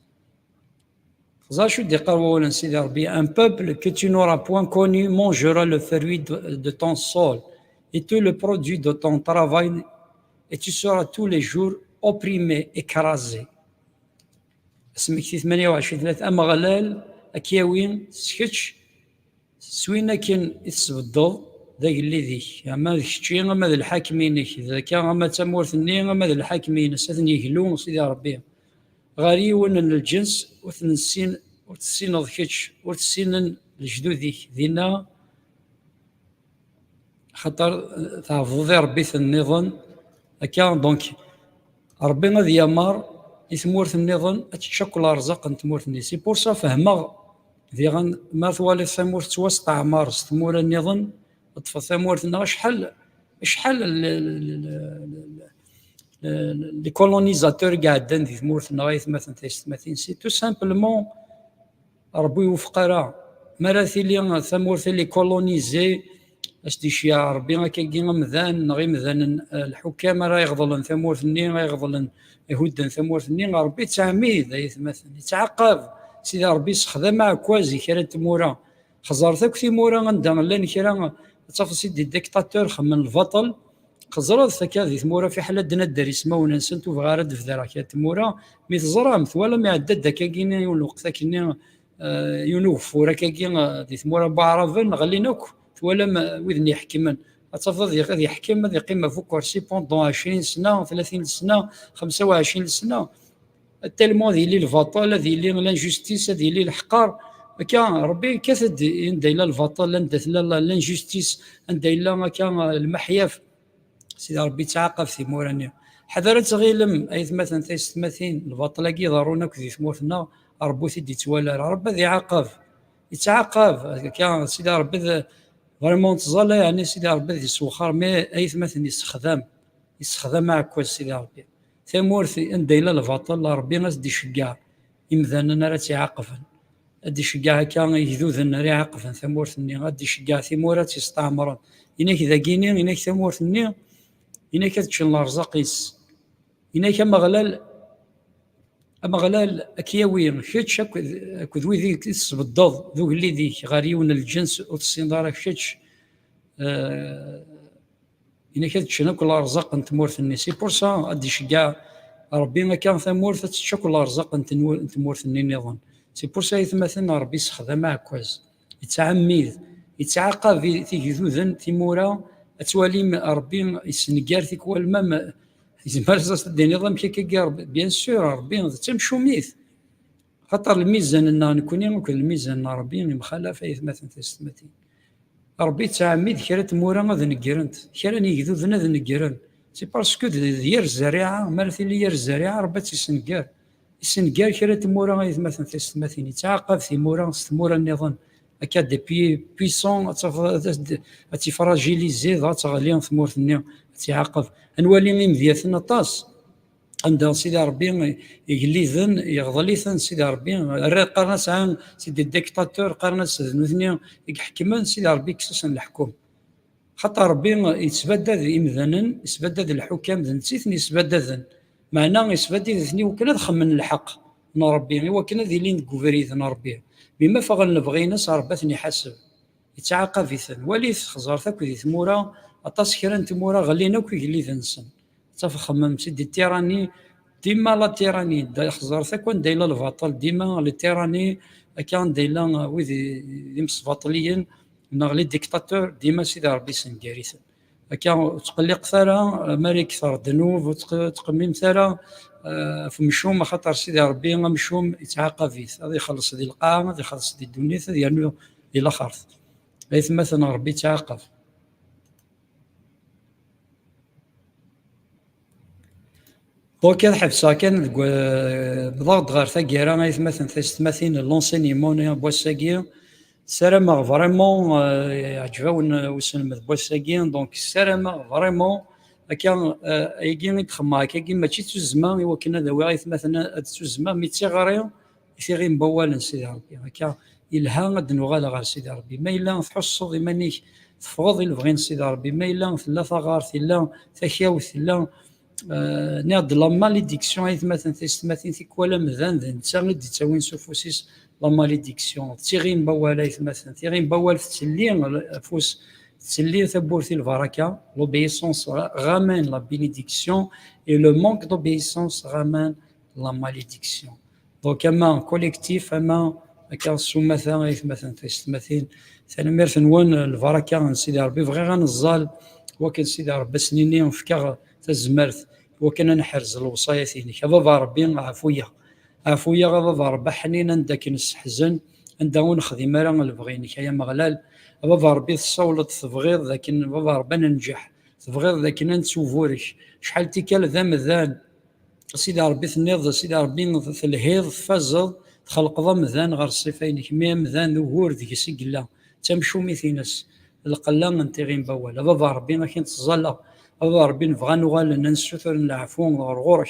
Speaker 1: Un peuple que tu n'auras point connu mangera le fruit de ton sol et tout le produit de ton travail, et tu seras tous les jours opprimé, écrasé. سمكتي 28 أمغلال أكياوين سكتش سوينا كان يتسبدو ذاك اللي ذيك أما ذاك الشيء أما ذا الحاكمينك إذا كان أما تمورثني أما ذا الحاكمين ساثني يقلون سيدي ربي غاري ون الجنس وتنسين وتسين ضكتش وتسين الجدوديك دينا خاطر تعرفوا ربي في النظام هكا دونك ربي غادي يامر يثمورث النظام تشكل رزق تمورثني سي بور سا فهمه ذي غن ما ثوالي ثمورث توسط عمار ثمور النظام طفى ثمورثنا شحال لي كولونيزاتور قاعدين في ثمورثنا غاية مثلا تيستماثين سي تو سامبلمون ربي يوفق راه مراثي لي ثمورث لي كولونيزي اش دي شي ربي كاكي مذان غير مذان الحكام راه يغضلن ثمورثني راه يغضلن يهودن ثمورثني ربي تعميد مثلا يتعقب سيدي ربي يستخدم مع كوازي كرا تمورا خزرتك في مورا غندان لان كرا تفصيل دي ديكتاتور خمن البطل خزرت ثكاذي ثمورا في حاله دنا الدار يسمى ونسنتو بغارد في ذراك تمورا مي تزرام ولا ما عدد كاكينا يولق ثاكينا ينوف ورا كاكينا دي ثمورا بعرفن غلينوك ولا وذني يحكمن اتفضل غادي يحكم هذه قيمه فوق كرسي بوندون 20 سنه 30 سنه 25 سنه تالمون ذي لي الفاطال ذي لي لانجستيس ذي لي الحقار كان ربي كثد نديلا الفاطال ندثلا لانجستيس نديلا كان المحياف سيدي ربي تعاقب في مورانيا حضرت غيلم اي مثلا تيستماثين الفاطل كي ضرونك ذي ثمورتنا ربو سيدي توالى ربي ذي عاقب يتعاقب كان سيدي ربي فريمون تظل يعني سيدي ربي ذي سوخر مي اي مثلا يستخدم معك كويس سيدي ربي ثمورث نديلا الفاطل ربي غادي يشكع يمذننا راه تيعاقفن غادي يشكع كان يذوذن راه يعاقفن ثمورثني غادي يشكع ثمورات يستعمرن إنك ذا كيني إنك ثمورثني إنك تشن الرزاقيس إنك أمغلال أكياوين شتش أكو ذوي ذيك الصبدض ذو اللي ذيك غاريون الجنس وتصيندارك شتش إنك تشن كل رزاق أنت مورثني سي بورسا غادي يشكع ربي ما كان ثمورث تشكل رزاق أنت مورثني نظام سي بورسا يتمثلنا ربي يستخدم معك كويس يتعميد يتعاقب في ذوذن ثمورا اتوالي ربي يسنقار ثيك والمام يزمر دي نظام كيكار بيان سور ربي تمشو ميث خاطر الميزان ان نكوني ممكن الميزان ربي مخالفه مثلا تستمتين ربي تعميد كرا تمورا غادي نكرنت كرا يذوذن هذا نكرن سي باسكو ديال الزريعه مالتي لي ديال الزريعه ربي تيسنقار يسنقار كرا تمورا غادي مثلا تستمتين يتعاقب ثمورا النظام هكا دي بويسون تيفراجيليزي ذات غاليين ثمورثني تيعاقب نولي مذياثنا طاس عند سيدي ربي يجليذن يغضليثن سيدي ربي قرناس عن سيدي الديكتاتور قرناس ذنوثني يحكمن سيدي ربي كسوس الحكم خاطر ربي يتبدد إمذانا يتبدد الحكام ذنتيثني يتبددن معناه يتبدد ذني وكنا دخمن الحق ربي وكنا ذي لين كوفريثن ربي بما فغل نبغي ناس ربثني حسب يتعاقب في ثن وليث خزار ثاك ذي ثمورا أطاس كرا ثمورا غلينا كي ذنسن تفخمم سيدي التيراني ديما لا تيراني دا خزار ثاك وان دايلا الفاطل ديما التيراني كان دايلا وذي مصفاطليين نغلي ديكتاتور ديما سيدي ربي سنكاريثن كان تقلق ثرا ماري كثر ذنوب وتقميم ثرا في مشوم خاطر سيدي ربي مشوم يتعاقب فيه هذا يخلص ديال القاع هذا يخلص ديال الدنيا هذا يعني الى خرث ليث مثلا ربي يتعاقب دونك هاد حبسة كان بضغط غير ثاكيرا غايتمثل تستمثين لونسينيمون بواساكي سارما فريمون عجباون وسلمت بواساكي دونك سارما فريمون هكا ايكي تخما هكا ماشي تزما ايوا كنا داوي غايتمثل تزما مي تيغاري غير مبوال سيدي ربي هكا يلها غاد نوغالا غير سيدي ربي ما الا تحصد ايمانيك تفرض البغين سيدي ربي ما الا لا ثغارت لا تكاوث لا نيض لا ماليديكسيون مثلا تستمثل كوالا مذان ذن تساغي دي تاوين سوفوسيس لا ماليديكسيون تيغين بوالا مثلا تيغين بوال تسلي فوس تسلي ثبورتي البركه لوبيسونس غامين لا بينيديكسيون اي لو مونك دوبيسونس غامين لا ماليديكسيون دونك اما كوليكتيف اما هكا مثلا تستمثل ثاني نوان البركه سيدي ربي بغي غنزال وكان سيدي ربي سنيني نفكر تزمرت وكان نحرز الوصايا ثينيك هذا ربي عفويا غضا ربي حنين عندك نسحزن عندها نخدم راه البغينك يا مغلال هذا ربي تصولت تبغيض لكن هذا ربي ننجح تبغيض لكن نتسوفورك شحال تيكال ذا مذان سيدي ربي ثنيض سيدي ربي الهيض فازض تخلق ذا مذان غير الصفينك مي مذان ظهور ذيك سيقلا تمشو ميثينس القلا انت غير بوال هذا ربي ما كاين تزلا هذا ربي نبغى نغال ننسوثر نعفون غرغورك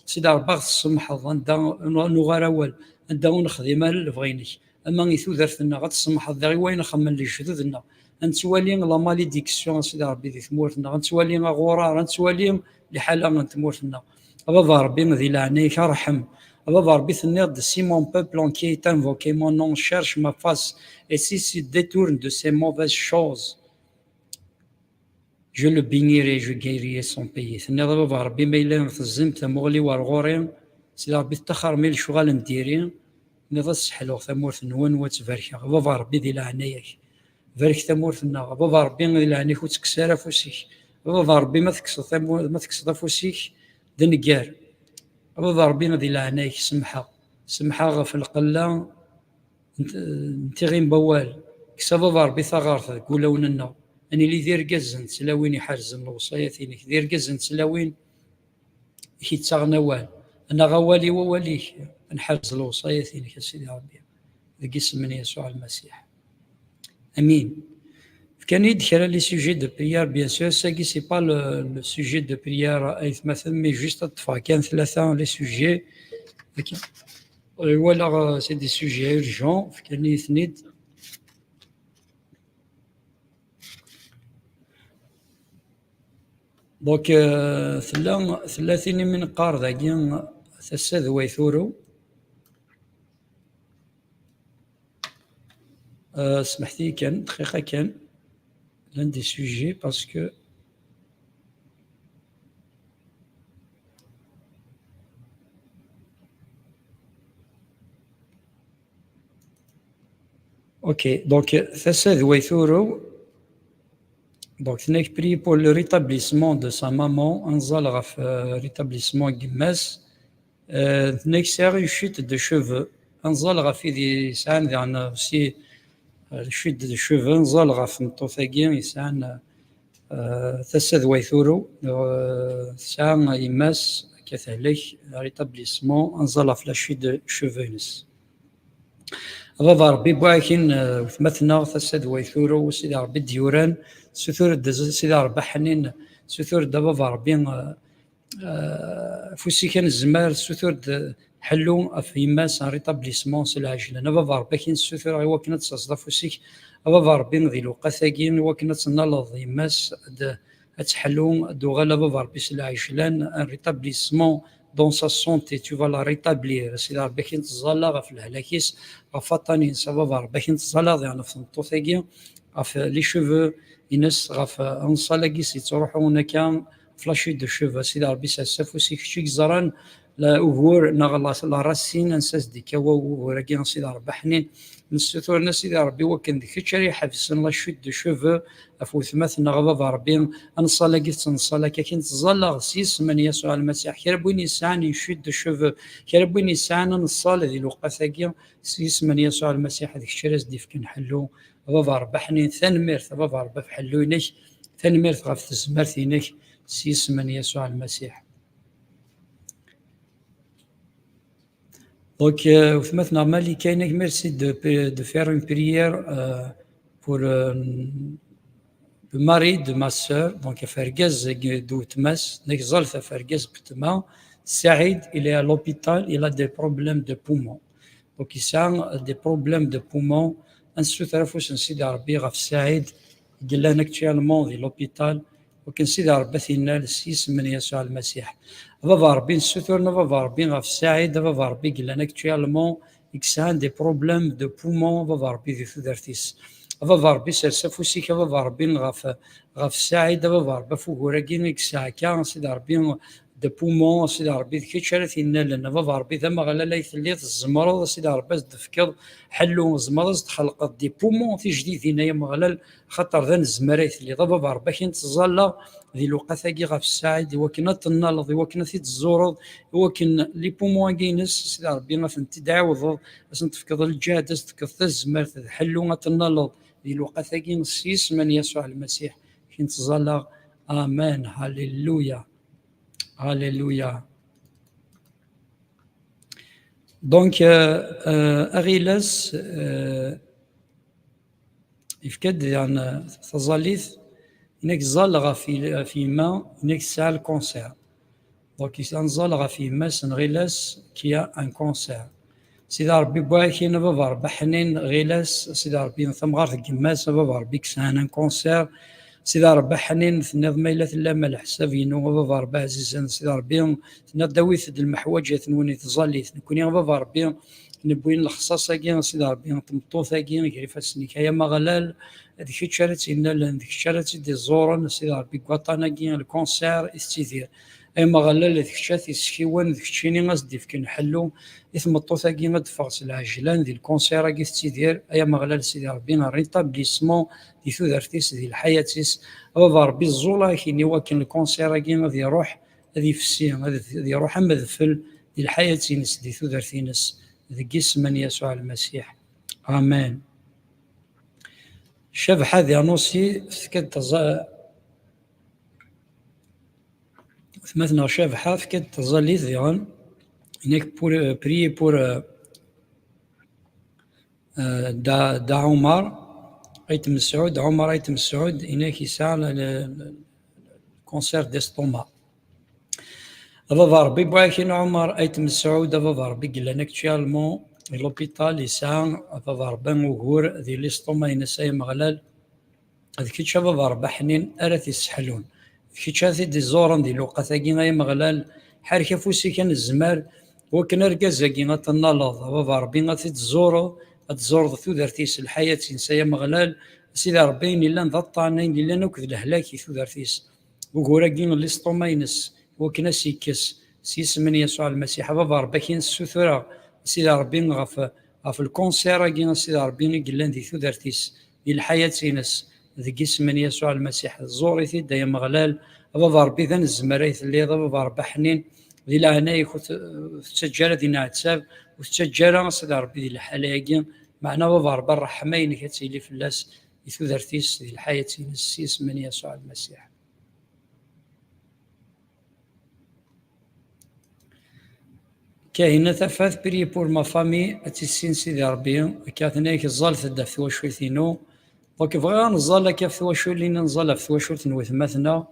Speaker 1: سيدي ربي السمح عندها نغال اول عندها نخدم اللي بغينك اما غيثو درتنا غتسمح غير وين نخمم لي جدودنا نتوالي لا ماليديكسيون سيدي ربي دي ثمورتنا نتوالي غورا نتوالي لحاله من ثمورتنا هذا ربي ذي لعنيك رحم هذا ربي ثنيض سي مون بوبل qui est invoqué mon nom cherche ma face et si se détourne de ces mauvaises choses je le bénirai je guérirai son pays ثنيض هذا ربي ما الا تزمت مغلي ورغوري سيدي ربي تاخر ميل شغال نديري نضا السحلو ثمورت نون وتبارك هذا ربي ذي لعنيك بارك ثمورتنا هذا ربي ذي لعنيك وتكسر فوسيك هذا ربي ما تكسر فوسيك دنقار هذا ربي ذي لعنيك سمحة في القلة انت غير بوال كسب ربي ثغارت قولون لنا اني لي دير كازن تلاوين يحرزن الوصايا ثينيك دير كازن تلاوين كي تغنوال انا غوالي وواليك نحرز الوصايا ثينيك سيدي ربي ذاك اسم من يسوع المسيح امين. كان يدخل لي سوجي دو بريير بيان سور ساكي سي با لو سوجي دو بريير اي مثلا مي جوست الطفا كان ثلاثه لي سوجي ولا سي دي سوجي اورجون كان يثنيد دونك ثلاثين من قار ذاكي ثساد ويثورو سمحتي كان دقيقه كان l'un des sujets parce que ok donc Fassad Waithoro donc n'est prié pour le rétablissement de sa maman Anzal Raf rétablissement Gimas n'est une chute de cheveux Anzal Rafidi San aussi الشد الشوفن زالغا في الطوفاقي يسعن ثساد ويثورو سعن يماس كثالك ريتابليسمون انزالا في لاشد شوفينس هذا ربي بواكين مثنى ثساد ويثورو سيدي ربي ديوران سثور سيدي ربي حنين سثور دابا ربي فوسي كان الزمار سثور حلو في يماس ان ريتابليسمون سلاجل انا ربي كاين السثور هو كنا تصدف وسيك هذا ربي ذي الوقاثاكين وكنا تنالض يماس تحلو دو غالا ربي سلاجلان ان ريتابليسمون دون سا سونتي تو فا لا ريتابلير سي ربي كاين تزالا في الهلاكيس غفطاني سبب ربي كاين تزالا يعني في الطوثاكين في لي شوفو ينس غف انصالاكيس تروحون كان فلاشي دو شوفو سي ربي ساسف وسيك شيك زران لا أهور نغلاس لا راسين نساس ديك وراكي نسيد ربي حنين نستثور نسيد ربي وكان ديك شريحة في سن لا شوت دو شوفو افو ثماث نغضا ربي نصالا كيت نصالا كاين تزالا سيس من يسوع المسيح كربوني يسعني شوت دو شوفو كربوني يسعنا نصالا ذي الوقاثاكيا سيس من يسوع المسيح هذيك الشراس ديف كنحلو غضا ربي حنين ثنميرث غضا ربي فحلو ينك ثنميرث غف تزمرث ينك سيس من يسوع المسيح Donc, مثلا مالي كاينك merci de faire une prière pour le mari de ma sœur. Donc, فرقز دو تمس نكزل فرقز بتما Saïd, il est à l'hôpital, il a des problèmes de poumons. Donc, il a des problèmes de poumons. Ensuite, il faut se dire à Saïd, il est actuellement à l'hôpital. وكنسيد ربي ثينا السيس من يسوع المسيح فافا ربي نسوتورنا فافا ربي غف سعيد فافا ربي قلنا اكتوالمون اكسان دي بروبليم دو بومون فافا ربي ذي ثودرتيس فافا ربي سرسفوسيكا فافا ربي غف سعيد فافا ربي فوقوراكين اكساكا سيد ربي دو بومون سيدي ربي كيتشارى ثينا لنا فافا ربي ثما غالا لا يثليث الزمرض سيدي ربي تفكر حلو الزمرض تخلق دي بومون في جديد هنايا مغلال خاطر ذا الزمرة يثلي فافا ربي كي نتزالا ذي الوقت غاف الساعد وكنا تنالض وكنا ثيت الزورض وكن لي بومون كينس سيدي ربي غاف تدعوض باش تفكر الجهد تفكر الزمر حلو تنالض ذي الوقت نسيس من يسوع المسيح كي نتزالا آمين هاليلويا Alléluia. Donc, Arilas, يفكد يعني تظليث إنك زالغة في إنك سال كونسير. Donc, il زالغة في ما سنغيلاس كيا ان كونسير. سيدي ربي باكي نبغى بحنين غيلاس سيدي ربي ثمغار الجماس نبغى ربي كسان ان كونسير. سيدي ربي حنين تنظ ميلة لما الحساب ينو غفا ربي عزيزا سيدي ربي تنادويث د المحوجة نوني تظليث نكوني غفا ربي نبوين الخصاصة كي سيدي ربي تمطوثة كي كيف سنيك هيا مغلال هذيك الشارات إن هذيك الشارات دي زورن سيدي ربي كواطانا كي الكونسير استيدير أي مغلال هذيك الشات يسكيوان هذيك الشيني غاصدي فين نحلو يثمطوثة كي غتفغس العجلان ديال الكونسير كي استيدير أي مغلال سيدي ربي ريتابليسمون دي ثودرتيس ديال الحياتيس غفا ربي الزولا كيني وكان الكونسير كي غادي يروح هذي فسي غادي يروح اما ذفل ديال الحياتينس دي ثودرتينس ذي اسم يسوع المسيح امين. شاف هذه نوصي فكت مثلا شاف حاف كت تظلي ذيان انك بور بري بور دا عمر ايتم السعود عمر ايتم السعود انك يسعى كونسير ديستوما فافا ربي بواكين عمر ايتم السعود فافا ربي قال لك تشالمون لوبيتال يسعى فافا ربي وغور ذي ليستوما ينساي مغلال هذيك تشا فافا ربي حنين ارث يسحلون كي تشاثي دي زورن دي لوقاتا كي غاي مغلال حركه فوسي كان الزمار وكان ركازا كي غتنالض فافا ربي غاتي تزورو تزور ثودرتيس الحياة نسايا مغلال سيدي ربي إلا نضطانين إلا نوكذ الهلاكي ثودرتيس وكوراكين ليستوماينس وكنا سيكس سيس من يسوع المسيح فافا ربي كاين السثورة سيدي ربي غاف الكونسير كاين سيدي ربي قلان دي ثودرتيس ديال الحياة نس ذي اسم من يسوع المسيح زوري ثي دايا مغلال فافا ربي ذا الزمرايث اللي فافا ربي حنين ذي العناية تسجل دينا عتساب وتسجل سيدي ربي ذي الحلاقين معنا فافا ربي الرحمين كتيلي فلاس يثودرتيس ذي الحياة نسيس من يسوع المسيح. كاينة ثفاث بري بور ما فامي اتسين سيدي ربي كاتنايك الزال ثدا في وشوثينو دونك بغا نزال كيف ثواشو لينا نزال في ثواشو ثنوثمثنا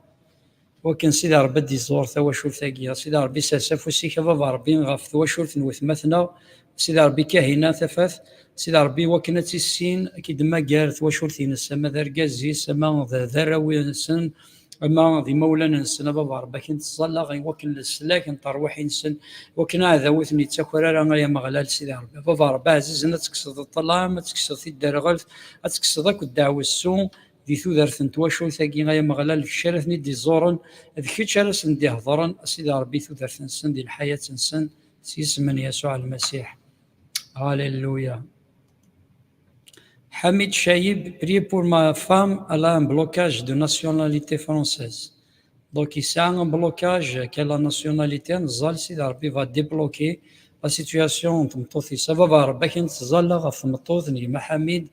Speaker 1: وكان سيدي ربي دي زور ثواشو ثاقيا سيدي ربي ساسف وسيكا فافا ربي غاف ثواشو ثنوثمثنا سيدي ربي كاهنا ثفاث سيدي ربي وكنا تسين اكيد ما قال ثواشو ثينس اما ذا ركازي سما ذا راوي نسن اما ذي مولانا نسن فافا ربي كنت تصلى غي وكن السلاك نطروحي نسن وكنا هذا وثني تاكورا غير مغلال سيدي ربي فافا ربي عزيز انا تكسد الظلام تكسد في الدرغلت تكسد ذاك الدعوه السوء ذي ثودرث نتواشو ثاقي غير مغلال الشارثني دي زورن ذيك شارس ندي هضرن سيدي ربي ثودرث نسن دي الحياه نسن سيسمن يسوع المسيح هاليلويا. Hamid Chaïb, priez pour ma femme, elle a un blocage de nationalité française. Donc ici, un blocage qu'elle a la nationalité, Zalsi d'Arbi va débloquer la situation. Ça va voir, Bakin Zalla, Rafmatothni, Mahamid,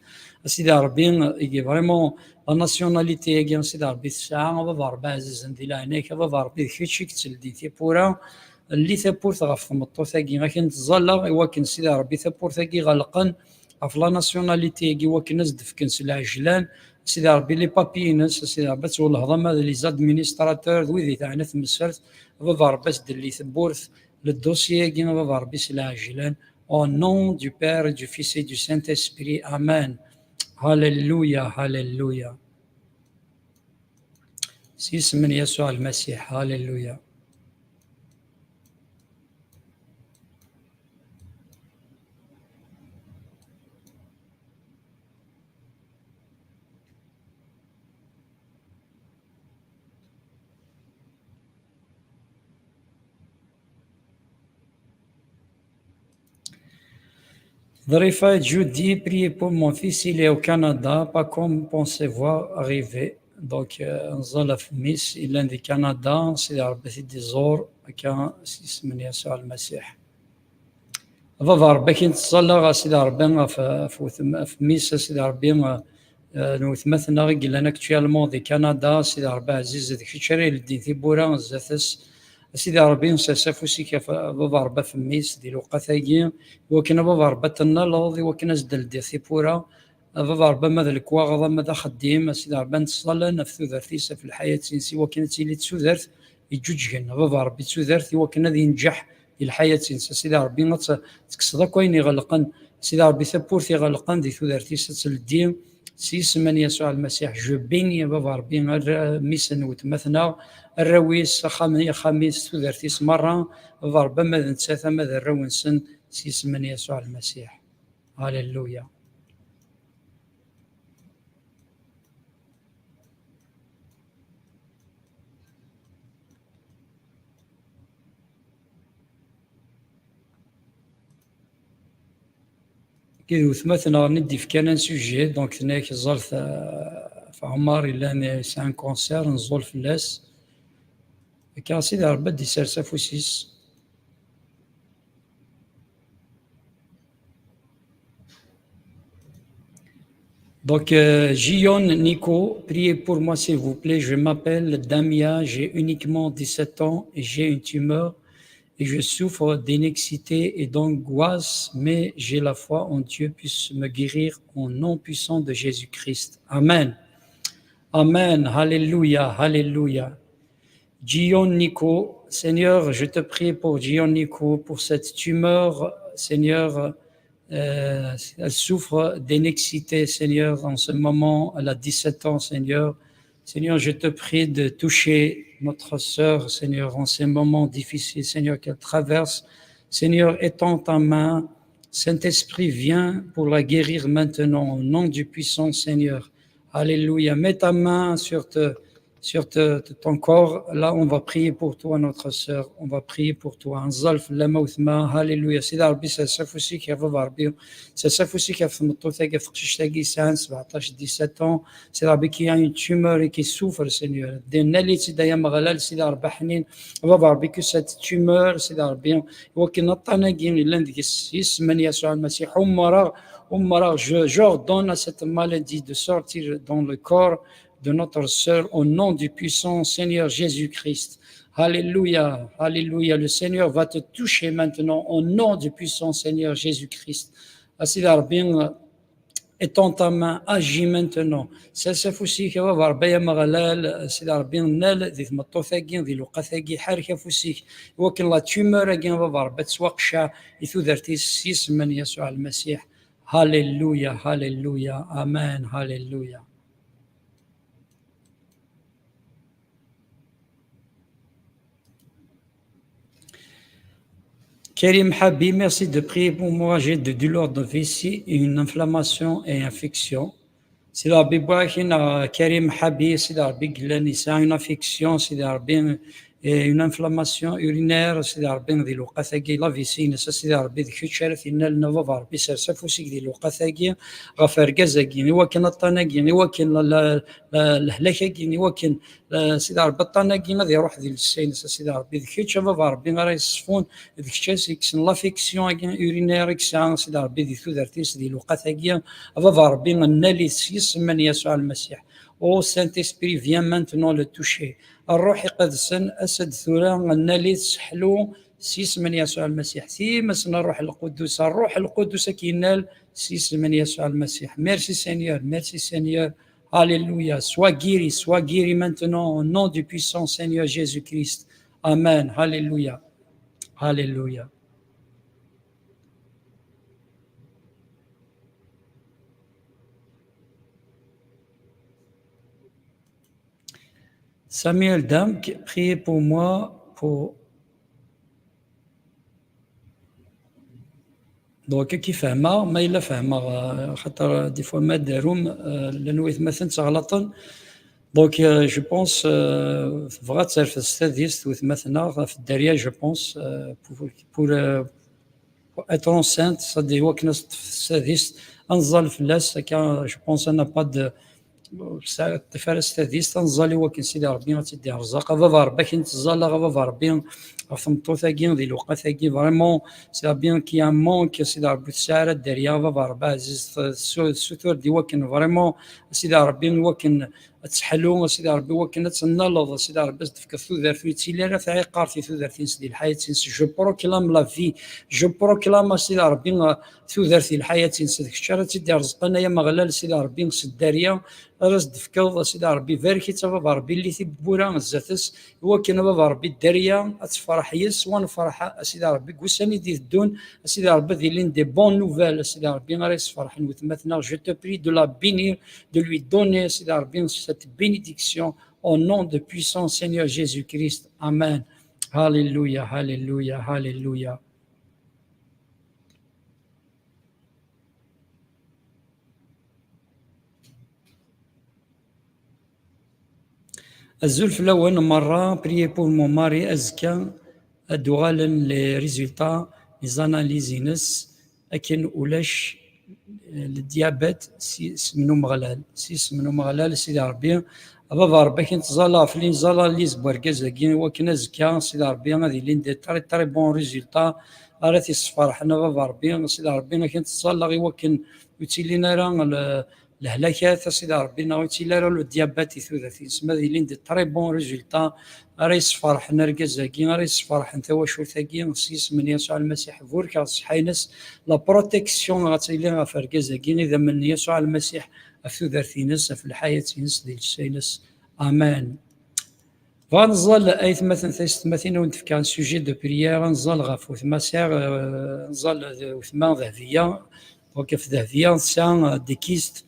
Speaker 1: Sid Arbin, il est vraiment la nationalité, il Sid Arbi, on va voir, Bazis, Ndila, Nek, on va voir, Bichik, Tilditi, Pura, اللي ثابورث غف تمطوثاكي غاكن تظلا إواكن سيدي ربي ثابورثاكي غلقن غف لا ناسيوناليتي إواكن نزدف كنس العجلان سيدي ربي لي بابينس سيدي ربي تقول الهضم هذا لي زادمينيستراتور ويدي تاعنا ثمسرت بابا ربي اللي ثبورث للدوسيي كيما بابا ربي سلا عجلان au nom du Père, du Fils et du Saint-Esprit. Amen. Alléluia, Alléluia. Si اسم يسوع المسيح. Alléluia. Drifa Judy, priez pour mon fils, il est au Canada, pas comme pensez voir arriver. Donc, Zalaf Miss, il est du Canada, c'est l'arbeti des or, quand c'est Yeshua al-Masih. Va ربك تصلى سيدي ربي في ميس سيدي ربي نوثمثنا قلنا اكتوالمون دي كندا سيدي ربي عزيز ديك الشري اللي في بورا زاتس سيدي ربي نسافوسي كيف بابا ربا في ميس ديال وقتاكي وكنا بابا ربا تنالوضي وكنا زدل دي في بورا بابا ربا ماذا الكواغضا ماذا خديم سيدي ربي نتصلى نفذو ذرتيسا في الحياة سينسي وكنا تيلي تسوذرت يجوجهن بابا ربي تسوذرت وكنا ذي نجح الحياة سيدي ربي تكسضا كوين يغلقن سيدي ربي ثبورث يغلقن دي ثوذرتي ستلدي سيسمن يسوع المسيح جو بيني بابا ربي ميسن وتمثنا الرويس خميس ثوذرتي مرة بابا ربي ماذا نتساثى ماذا الروينسن سيسمن يسوع المسيح. هاليلويا. كي ثمثنا ندي في كان سوجي دونك ثناك زلت في عمر إلا سان كونسير نزول في اللاس كان سيدي ربي دي سارسا فوسيس. Donc, Gion Nico, priez pour moi s'il vous plaît. Je m'appelle Damia, j'ai uniquement 17 ans et j'ai une tumeur et je souffre d'inexité et d'angoisse, mais j'ai la foi en Dieu puisse me guérir au nom puissant de Jésus-Christ. Amen. Amen. Alléluia. Alléluia. Gion Nico, Seigneur, je te prie pour Gion Nico, pour cette tumeur, Seigneur. Elle souffre d'inexité, Seigneur, en ce moment, elle a 17 ans, Seigneur. Seigneur, je te prie de toucher notre sœur, Seigneur, en ces moments difficiles, Seigneur, qu'elle traverse. Seigneur, étends ta main. Saint-Esprit, viens pour la guérir maintenant, au nom du puissant Seigneur. Alléluia. Mets ta main sur ton corps. Là, on va prier pour toi, notre sœur. On va prier pour toi. Alléluia. C'est Rabbi, c'est Safoussi qui a Rabbi. C'est Safoussi qui a fait Mototha, 17 ans. C'est Rabbi qui a une tumeur et qui souffre, Seigneur. C'est Rabbi que cette tumeur, c'est Rabbi. J'ordonne à cette maladie de sortir dans le corps de notre sœur au nom du puissant Seigneur Jésus-Christ. Alléluia, alléluia. Le Seigneur va te toucher maintenant au nom du puissant Seigneur Jésus-Christ. Assidar bien, étends ta main, agis maintenant. C'est fousi qui va voir Baya Magalal, Assidar bien nel, dit Matothagin, dit Lukathagi, Harka fousi. Wakin la tumeur again va voir Betswaksha, Ithudertis, Sisman Yeshua al-Masih. Alléluia, alléluia, amen, alléluia. Karim Habi, merci de prier pour moi. J'ai de douleurs de vessie, une inflammation et infection. C'est la Bible qui a Karim Habi, c'est la Bible, une infection, c'est la Bible, une inflammation urinaire, c'est la Bible, de l'Oqathagi, la vessie, c'est la Bible, de Kuchareth, il n'a pas de Safousik, de l'Oqathagi, Rafar Gazagi, Niwakin Atanagi, Niwakin Lahlakagi, Niwakin, c'est la Batanagi, la Roh de l'Seine, c'est la Bible, de Kuchavar, Bingarisfon, de Kuchasik, l'infection urinaire, c'est la Bible, de Thudartis, de l'Oqathagi, Avavar, Bin, Nalisis, Maniasu al-Masih. Ô Saint-Esprit, viens maintenant le toucher. الروح يقدسن أسد ثورا النالي تسحلو سيس من يسوع المسيح ثيمسنا الروح القدس كينال سيس من يسوع المسيح. ميرسي سينيور. Alléluia. Sois guéri maintenant au nom du puissant Seigneur Jésus-Christ. Amen. Alléluia. Alléluia. Samuel Dam, priez pour moi pour دونك كي فهمها ما الا فهمها خاطر دي فوا ما داروم لانه يتمثل تغلطن. دونك جو بونس بغات تصرف السادس وثمثنا في الدريه جو بونس بور اتر انسانت صدي هو كنس في السادس انزل فلاس كان جو بونس انا با الطفل السادس تنزل هو كان سيدي ربي غتدي الرزاق فافا ربي كي نتزال فافا ربي فهمتو ثاكين ديال الوقت ثاكين فريمون سي بيان كي ان مونك سيدي ربي الساعه الدريه فافا ربي عزيز السوتور دي وكن فريمون سيدي ربي وكن تسحلو سيدي ربي وكن تنالض سيدي ربي تفك ثوذر في تيليرا ثاي قارتي ثوذر في سيدي الحياه جو بروكلام لا في جو بروكلام سيدي ربي ثوذر في الحياه سيدي الشرا تدي رزقنا يا مغلال سيدي ربي الداريه راس دفكو سيدي ربي فاركي تفا ربي اللي تبورا الزاتس هو كان بابا ربي الداريه تفرح يس ونفرح سيدي ربي قوساني دي الدون سيدي ربي ديلين دي بون نوفيل سيدي ربي غير يصفرح وتمثلنا جو تو بري دو لا بينير دو لوي دوني سيدي ربي cette bénédiction au nom de puissant Seigneur Jésus-Christ. Amen. Alléluia, alléluia, alléluia. الزلف الأول مرة بريي بور مون ماري أزكى أدوغالا لي ريزولتا لي زاناليزينس أكن أولاش الديابات سمنو مغلال سيدي ربي بابا ربي كي نتزالا فلين زالا ليز بوركاز كي وكنا زكا سيدي ربي غادي لين دي تري بون ريزولتا راه تيصفر حنا بابا ربي سيدي ربي كي نتزالا غي وكن يوتيلينا راه الهلاكات سيدي ربي ناوتيلا راه الديابات ثلاثي سما لين دي تري بون ريزولتا راه يصفر حنا ركازاكي راه يصفر حنا ثواشو ثاكي سيس من يسوع المسيح فوركا صحينس لا بروتيكسيون غاتيلي غافركازاكي اذا من يسوع المسيح ثلاثينس في الحياه نس ديال السينس. امان. غنزل ايت مثلا ثمثين ونتفكر ان سوجي دو بريير نزل غاف وثماسير نزل وثمان ذهبيه وكيف ذهبيه سان دي كيست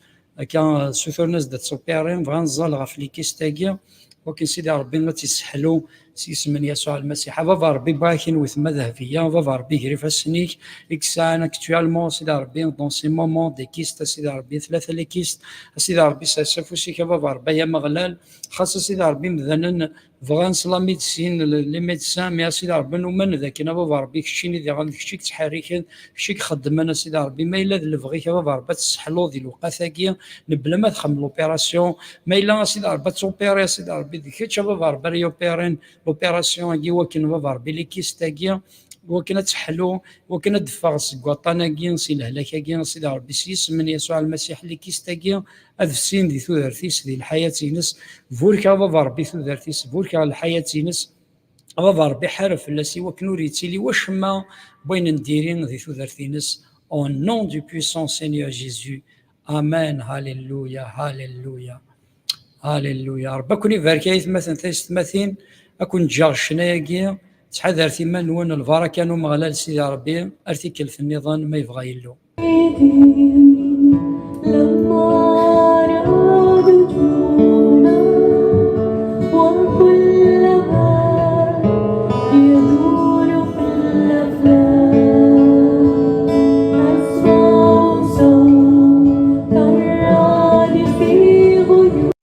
Speaker 1: كان سوثورنس دات سوبيرين غنزل غاف لي كيستاكيا وكن سيدي ربي ما تيسحلو سيس من يسوع المسيح فافا ربي باكين وثما ذهبيه فافا ربي غريف السنيك اكسان اكتوالمون سيدي ربي دون سي مومون دي كيست سيدي ربي ثلاثه لي كيست سيدي ربي سافوسي فافا ربي يا مغلال خاصه سيدي ربي مثلا فغانس لا ميديسين لي ميدسان مي سيدي ربي نومن ذاك انا فافا ربي كشيني دي غادي كشيك تحريك كشيك خدم انا سيدي ربي ما الا الفغي فافا ربي تسحلو ديال الوقت ثاكيا بلا ما تخمم لوبيراسيون ما الا سيدي ربي توبيري سيدي ربي ديك فافا ربي يوبيرين لوبيراسيون كي وكن فافا ربي لي كيستاكيا وكنا تحلو وكنا دفع سكواطانا كين سي الهلاكه كين سيدي ربي سيس من يسوع المسيح اللي كيستاكيا السين دي ثلاثيس ديال الحياه نس فوركا فافا ربي ثلاثيس فوركا الحياه نس فافا ربي حرف لا سي وكنوريتي لي واش ما بين نديرين دي ثلاثينس او نون دو بويسون سينيور جيسو. امان. هاليلويا هاليلويا هاليلويا. ربي كوني فاركايت مثلا ثلاثين اكون جار شنايا تحذر ثما نون الفارا كانوا مغلال سيدي ربي ارتكل في النظام ما يبغى يلو.
Speaker 2: لما رادتنا وكلما يدور في الأفلاك أسمع صوت الرعد في غيوم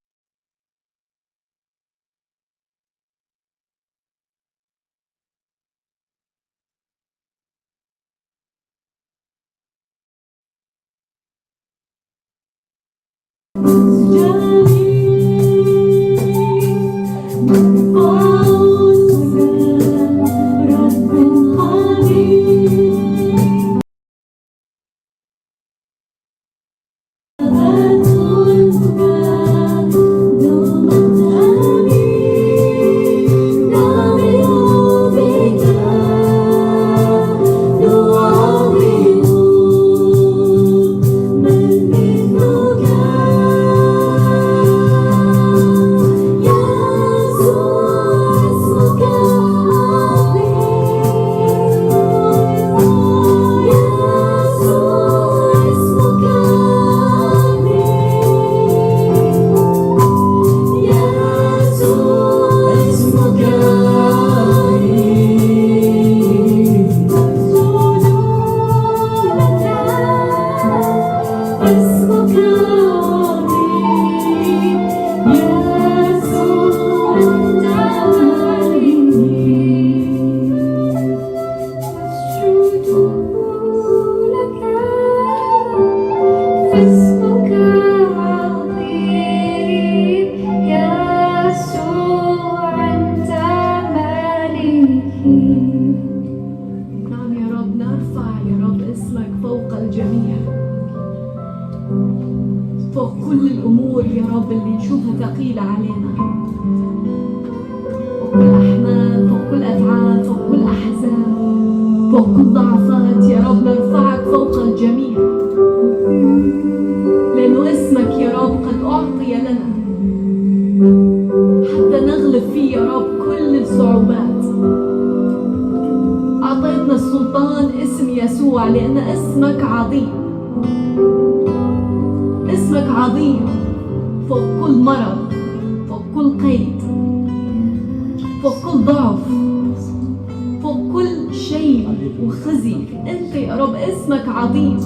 Speaker 2: رب اللي نشوفها ثقيلة علينا، فوق كل أحمال، فوق كل أتعاب، فوق كل أحزان، فوق كل ضعفات يا رب نرفعك فوق الجميع، لأنه اسمك يا رب قد أعطي لنا حتى نغلب فيه يا رب كل الصعوبات. أعطيتنا السلطان اسم يسوع لأن اسمك عظيم، اسمك عظيم فوق كل مرض، فوق كل قيد، فوق كل ضعف، فوق كل شيء وخزي. أنت يا رب اسمك عظيم.